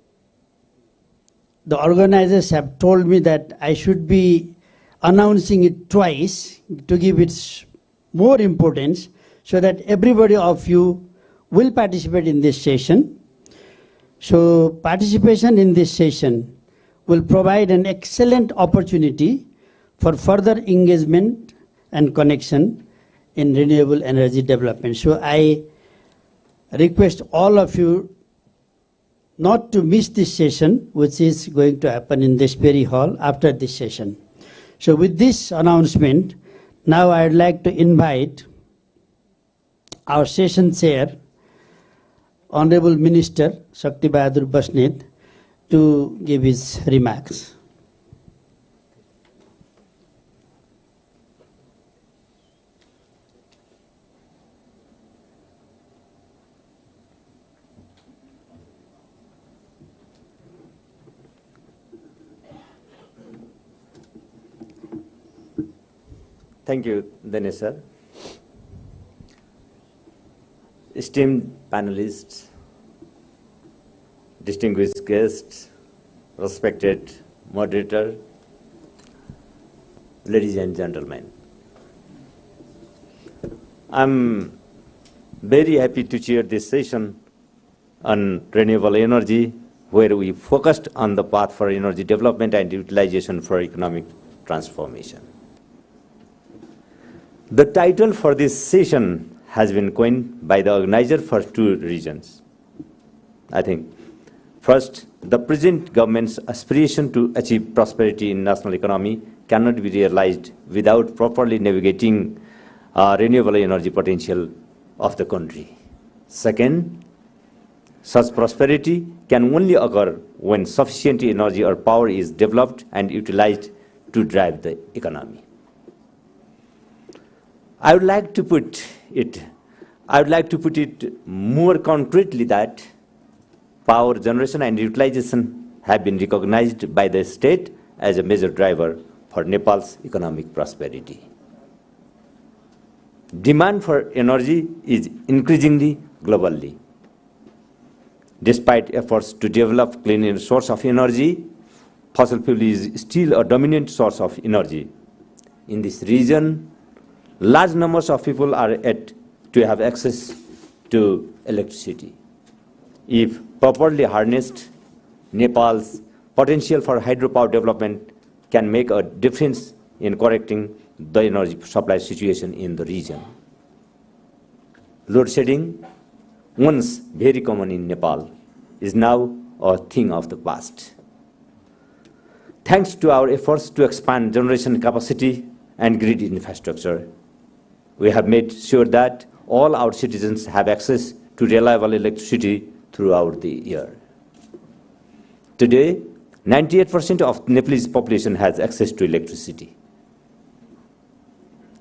the organizers have told me that I should be announcing it twice to give it more importance so that everybody of you will participate in this session. So participation in this session will provide an excellent opportunity for further engagement and connection in renewable energy development. So I request all of you not to miss this session, which is going to happen in this very hall after this session. So with this announcement, now I would like to invite our session chair, Honorable Minister Shakti Bahadur Basnet, to give his remarks. Thank you, Dinesh sir. Esteemed panelists, distinguished guests, respected moderator, ladies and gentlemen. I'm very happy to chair this session on renewable energy, where we focused on the path for energy development and utilization for economic transformation. The title for this session has been coined by the organizer for two reasons. I think, first, the present government's aspiration to achieve prosperity in national economy cannot be realized without properly navigating renewable energy potential of the country. Second, such prosperity can only occur when sufficient energy or power is developed and utilized to drive the economy. I would like to put it more concretely that power generation and utilization have been recognized by the state as a major driver for Nepal's economic prosperity. Demand for energy is increasingly globally. Despite efforts to develop cleaner source of energy, fossil fuel is still a dominant source of energy. In this region, large numbers of people are yet to have access to electricity. If properly harnessed, Nepal's potential for hydropower development can make a difference in correcting the energy supply situation in the region. Load shedding, once very common in Nepal, is now a thing of the past. Thanks to our efforts to expand generation capacity and grid infrastructure, we have made sure that all our citizens have access to reliable electricity throughout the year. Today, 98% of Nepalese population has access to electricity.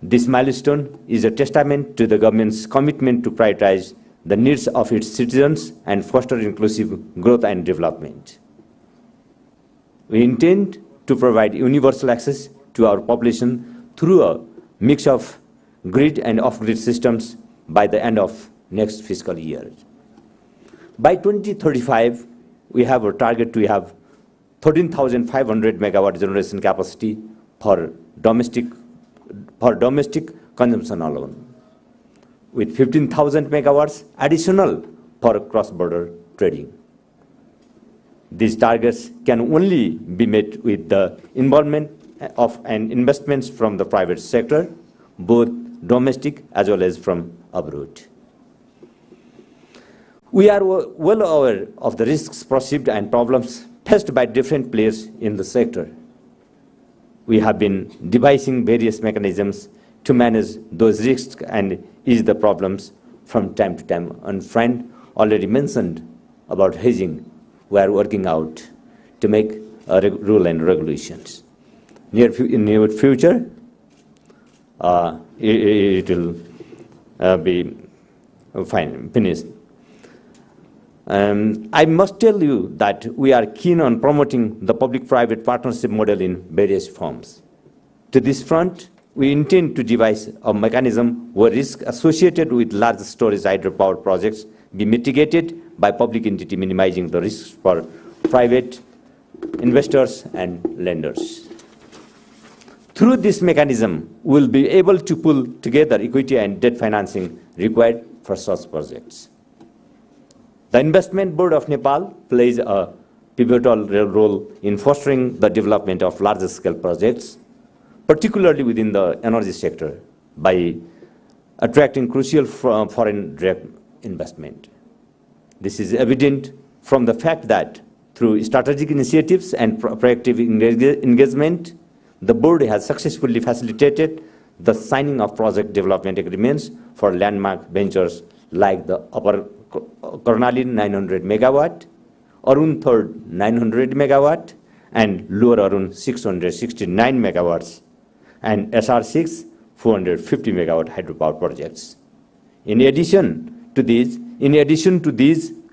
This milestone is a testament to the government's commitment to prioritize the needs of its citizens and foster inclusive growth and development. We intend to provide universal access to our population through a mix of grid and off-grid systems by the end of next fiscal year. By 2035, we have a target to have 13,500 megawatt generation capacity for domestic consumption alone, with 15,000 megawatts additional for cross-border trading. These targets can only be met with the involvement of and investments from the private sector, both domestic as well as from abroad. We are well aware of the risks perceived and problems faced by different players in the sector. We have been devising various mechanisms to manage those risks and ease the problems from time to time. And friend already mentioned about hedging. We are working out to make rule and regulations. In near future, it will be finished. I must tell you that we are keen on promoting the public-private partnership model in various forms. To this front, we intend to devise a mechanism where risk associated with large storage hydropower projects be mitigated by public entity, minimizing the risks for private investors and lenders. Through this mechanism, we will be able to pull together equity and debt financing required for such projects. The Investment Board of Nepal plays a pivotal role in fostering the development of large-scale projects, particularly within the energy sector, by attracting crucial foreign direct investment. This is evident from the fact that through strategic initiatives and proactive engagement, the board has successfully facilitated the signing of project development agreements for landmark ventures like the Upper Karnali 900 megawatt, Arun 3rd 900 megawatt, and Lower Arun 669 megawatts, and SR6 450 megawatt hydropower projects. In addition to these,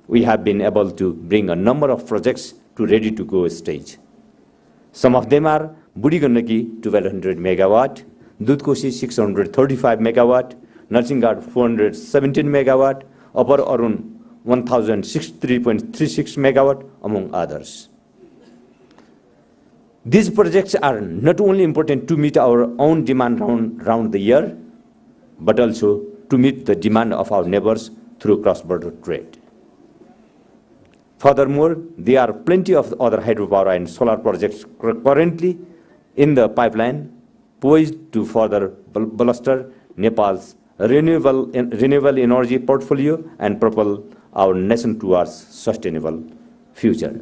we have been able to bring a number of projects to ready-to-go stage. Some of them are Budi Gandaki 1200 megawatt, Dudkoshi 635 megawatt, Narsingad 417 megawatt, Upper Arun 1063.36 megawatt, among others. These projects are not only important to meet our own demand round the year, but also to meet the demand of our neighbors through cross-border trade. Furthermore, there are plenty of other hydropower and solar projects currently in the pipeline, poised to further bolster Nepal's renewable energy portfolio and propel our nation towards sustainable future.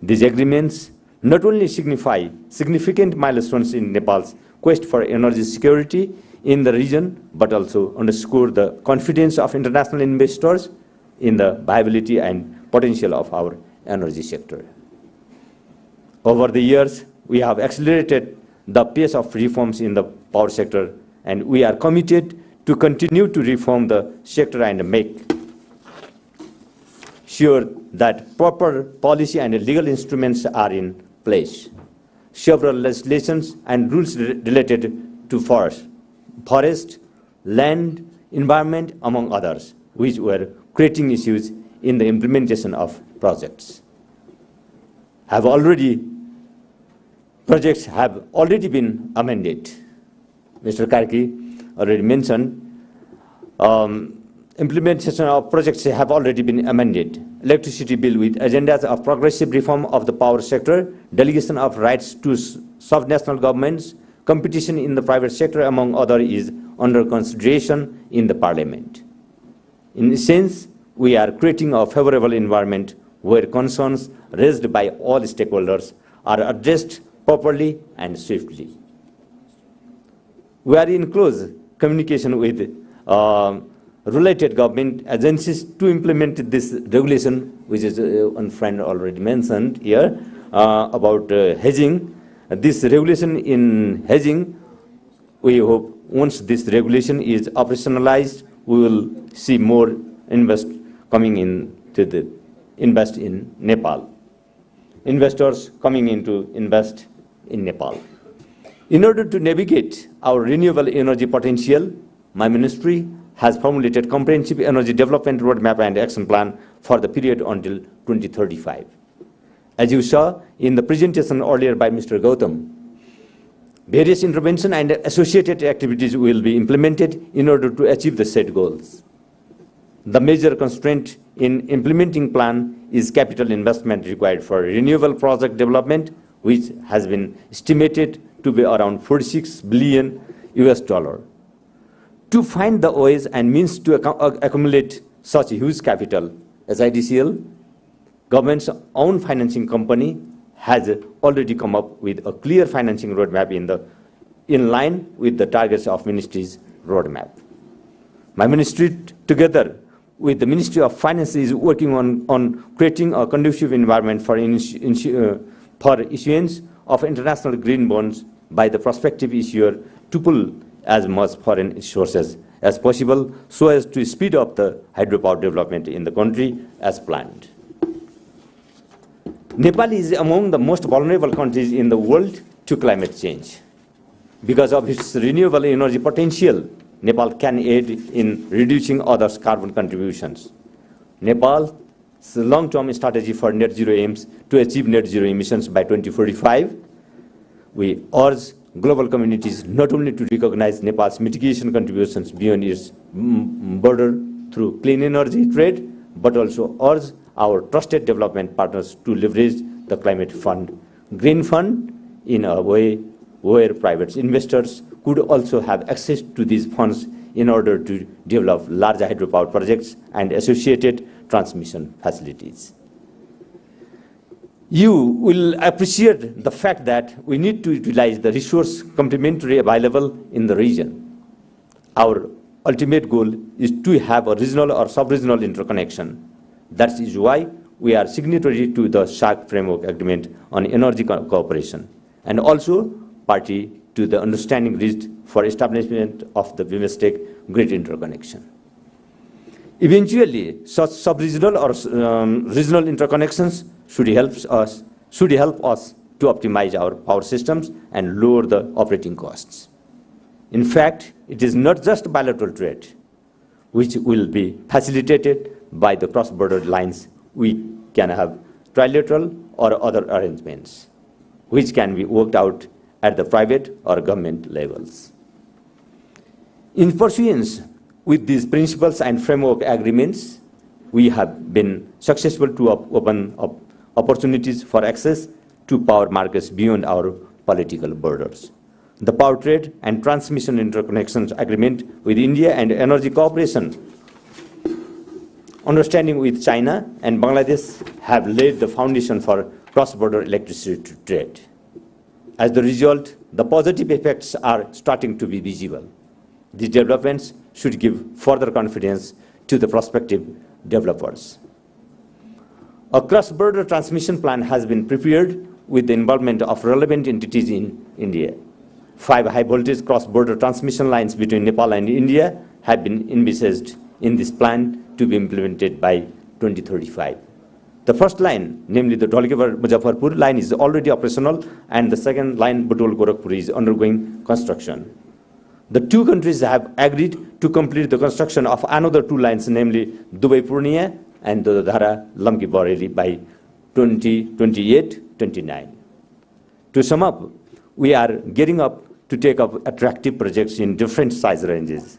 These agreements not only signify significant milestones in Nepal's quest for energy security in the region, but also underscore the confidence of international investors in the viability and potential of our energy sector. Over the years, we have accelerated the pace of reforms in the power sector, and we are committed to continue to reform the sector and make sure that proper policy and legal instruments are in place. Several legislations and rules related to forest, land, environment, among others, which were creating issues in the implementation of projects, projects have already been amended. Mr. Karki already mentioned implementation of projects have already been amended. Electricity bill with agendas of progressive reform of the power sector, delegation of rights to subnational governments, competition in the private sector, among others, is under consideration in the parliament. In a sense, we are creating a favorable environment where concerns raised by all stakeholders are addressed properly and swiftly. We are in close communication with related government agencies to implement this regulation, which is one friend already mentioned here about hedging. This regulation in hedging, we hope once this regulation is operationalized, we will see more coming in to invest in Nepal. Investors coming in to invest in Nepal. In order to navigate our renewable energy potential, my ministry has formulated comprehensive energy development roadmap and action plan for the period until 2035. As you saw in the presentation earlier by Mr. Gautam, various intervention and associated activities will be implemented in order to achieve the set goals. The major constraint in implementing plan is capital investment required for renewable project development, which has been estimated to be around $46 billion. To find the ways and means to accumulate such huge capital, SIDCL, government's own financing company, has already come up with a clear financing roadmap in line with the targets of ministry's roadmap. My ministry, together with the Ministry of Finance, is working on creating a conducive environment for issuance of international green bonds by the prospective issuer to pull as much foreign sources as possible so as to speed up the hydropower development in the country as planned. Nepal is among the most vulnerable countries in the world to climate change. Because of its renewable energy potential, Nepal can aid in reducing others' carbon contributions. Nepal's long-term strategy for net zero aims to achieve net zero emissions by 2045. We urge global communities not only to recognize Nepal's mitigation contributions beyond its border through clean energy trade, but also urge our trusted development partners to leverage the climate fund, green fund, in a way where private investors could also have access to these funds in order to develop large hydropower projects and associated transmission facilities. You will appreciate the fact that we need to utilize the resource complementary available in the region. Our ultimate goal is to have a regional or sub-regional interconnection. That is why we are signatory to the SHAC Framework Agreement on Energy Cooperation, and also party to the understanding reached for establishment of the domestic grid interconnection. Eventually, such sub-regional or regional interconnections should help us to optimize our power systems and lower the operating costs. In fact, it is not just bilateral trade, which will be facilitated by the cross-border lines. We can have trilateral or other arrangements, which can be worked out at the private or government levels. In pursuance with these principles and framework agreements, we have been successful to open up opportunities for access to power markets beyond our political borders. The Power Trade and Transmission Interconnections Agreement with India and Energy Cooperation understanding with China and Bangladesh have laid the foundation for cross-border electricity trade. As the result, the positive effects are starting to be visible. These developments should give further confidence to the prospective developers. A cross-border transmission plan has been prepared with the involvement of relevant entities in India. 5 high-voltage cross-border transmission lines between Nepal and India have been envisaged in this plan to be implemented by 2035. The first line, namely the Dholkevar-Muzaffarpur line, is already operational, and the second line, Butol-Gorakhpur, is undergoing construction. The two countries have agreed to complete the construction of another 2 lines, namely Dubai-Purnia and Dodara-Lamki-Bareilly by 2028-29. To sum up, we are gearing up to take up attractive projects in different size ranges.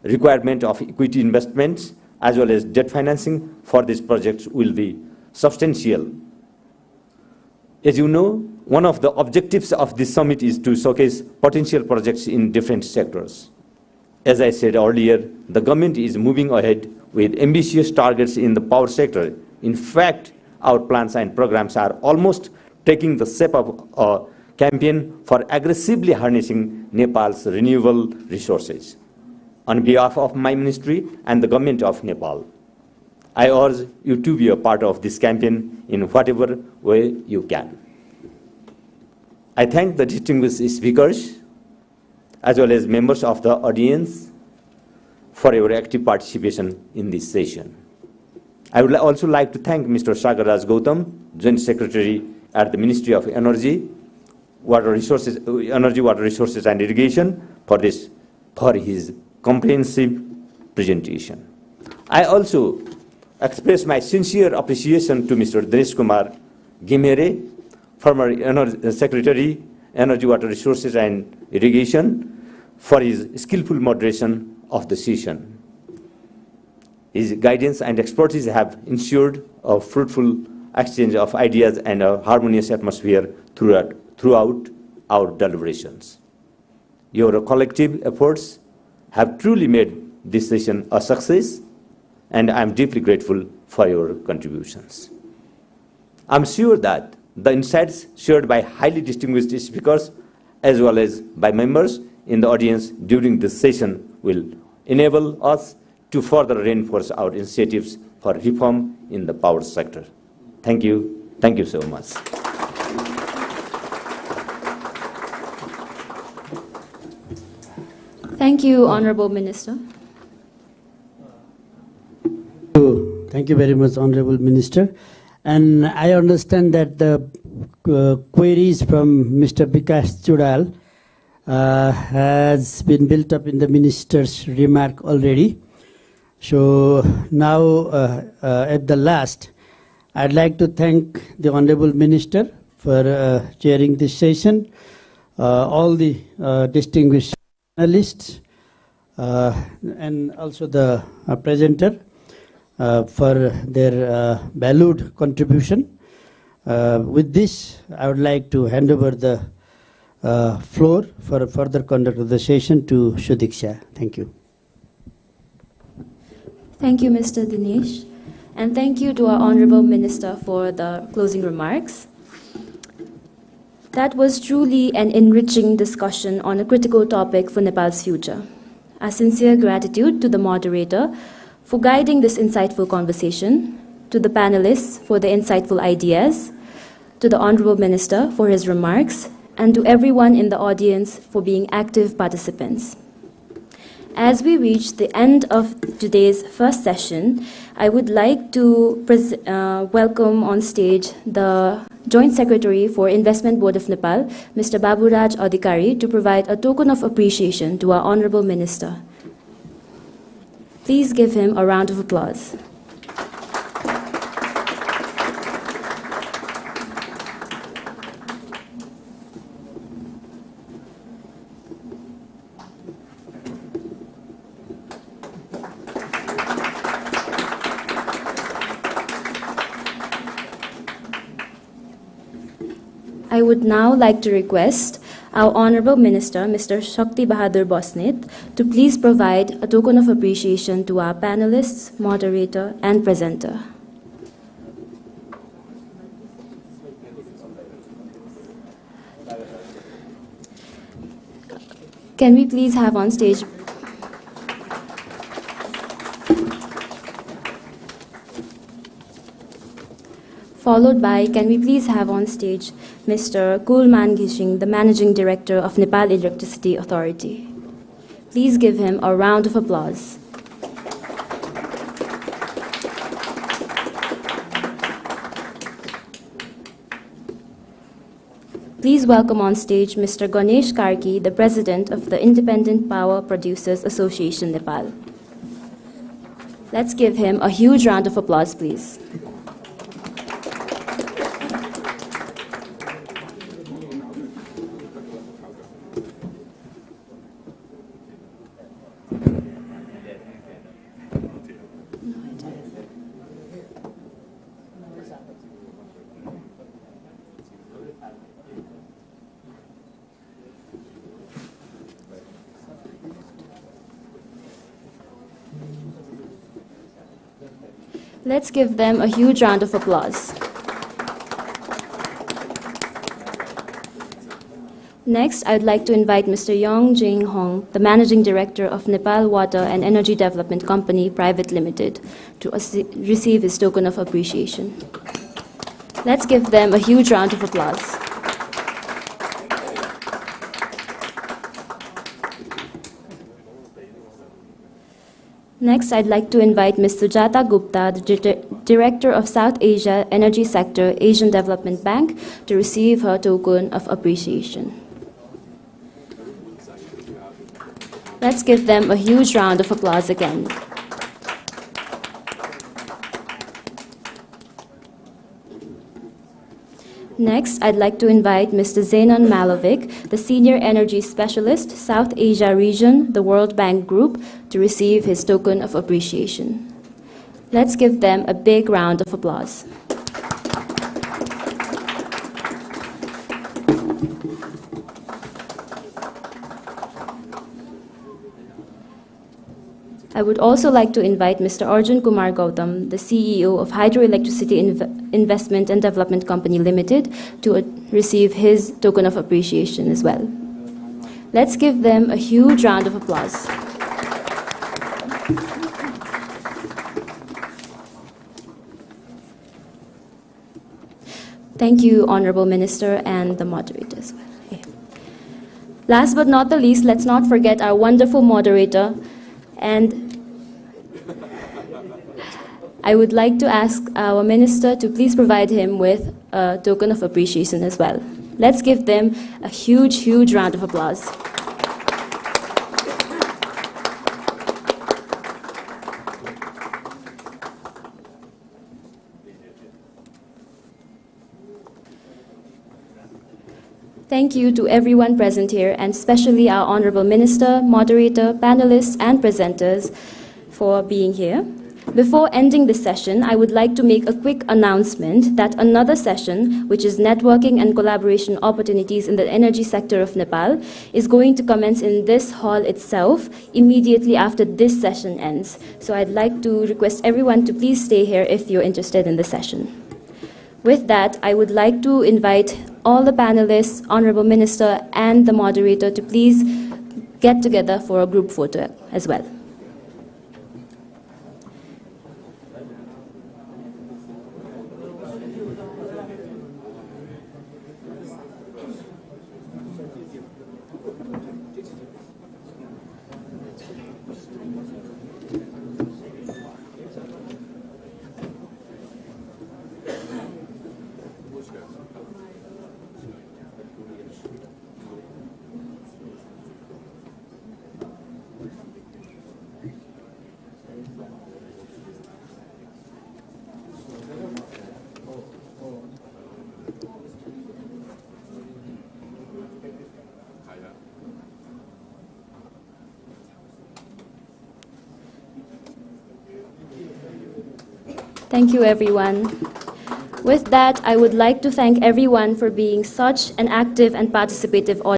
Requirement of equity investments as well as debt financing for these projects will be substantial. As you know, one of the objectives of this summit is to showcase potential projects in different sectors. As I said earlier, the government is moving ahead with ambitious targets in the power sector. In fact, our plans and programs are almost taking the shape of a campaign for aggressively harnessing Nepal's renewable resources. On behalf of my ministry and the government of Nepal, I urge you to be a part of this campaign in whatever way you can. I thank the distinguished speakers as well as members of the audience for your active participation in this session. I would also like to thank Mr. Sagar Raj Gautam, Joint Secretary at the Ministry of Energy, Water Resources and Irrigation, for his comprehensive presentation. I also express my sincere appreciation to Mr. Dinesh Kumar Gimhere, former Secretary, Energy, Water Resources and Irrigation, for his skillful moderation of the session. His guidance and expertise have ensured a fruitful exchange of ideas and a harmonious atmosphere throughout our deliberations. Your collective efforts have truly made this session a success, and I am deeply grateful for your contributions. I'm sure that the insights shared by highly distinguished speakers as well as by members in the audience during this session will enable us to further reinforce our initiatives for reform in the power sector. Thank you. Thank you so much. Thank you, Honorable Minister. Thank you very much, Honorable Minister. And I understand that the queries from Mr. Vikas Chudal has been built up in the Minister's remark already. So now, at the last, I'd like to thank the Honorable Minister for chairing this session, all the distinguished panelists, and also the presenter for their valued contribution. With this, I would like to hand over the floor for further conduct of the session to Sudiksha. Thank you. Thank you, Mr. Dinesh. And thank you to our Honorable Minister for the closing remarks. That was truly an enriching discussion on a critical topic for Nepal's future. Our sincere gratitude to the moderator for guiding this insightful conversation, to the panelists for their insightful ideas, to the Honorable Minister for his remarks, and to everyone in the audience for being active participants. As we reach the end of today's first session, I would like to welcome on stage the Joint Secretary for Investment Board of Nepal, Mr. Baburaj Adhikari, to provide a token of appreciation to our Honorable Minister. Please give him a round of applause. I would now like to request our Honorable Minister, Mr. Shakti Bahadur Bosnit, to please provide a token of appreciation to our panelists, moderator, and presenter. Can we please have on stage followed by, can we please have on stage Mr. Kulman Gishing, the Managing Director of Nepal Electricity Authority. Please give him a round of applause. Please welcome on stage Mr. Ganesh Karki, the President of the Independent Power Producers Association, Nepal. Let's give him a huge round of applause, please. Let's give them a huge round of applause. Next, I'd like to invite Mr. Yong Jing Hong, the Managing Director of Nepal Water and Energy Development Company Private Limited, to receive his token of appreciation. Let's give them a huge round of applause. Next, I'd like to invite Ms. Sujata Gupta, the Director of South Asia Energy Sector, Asian Development Bank, to receive her token of appreciation. Let's give them a huge round of applause again. Next, I'd like to invite Mr. Zenon Malovic, the Senior Energy Specialist, South Asia Region, the World Bank Group, to receive his token of appreciation. Let's give them a big round of applause. I would also like to invite Mr. Arjun Kumar Gautam, the CEO of Hydroelectricity Investment and Development Company Limited, to receive his token of appreciation as well. Let's give them a huge round of applause. Thank you, Honorable Minister and the moderator as well. Okay. Last but not the least, let's not forget our wonderful moderator. And I would like to ask our minister to please provide him with a token of appreciation as well. Let's give them a huge, huge round of applause. Thank you to everyone present here, and especially our Honorable Minister, Moderator, panelists, and presenters for being here. Before ending this session, I would like to make a quick announcement that another session, which is Networking and Collaboration Opportunities in the Energy Sector of Nepal, is going to commence in this hall itself immediately after this session ends. So I'd like to request everyone to please stay here if you're interested in the session. With that, I would like to invite all the panelists, Honorable Minister, and the moderator to please get together for a group photo as well. Thank you, everyone. With that, I would like to thank everyone for being such an active and participative audience.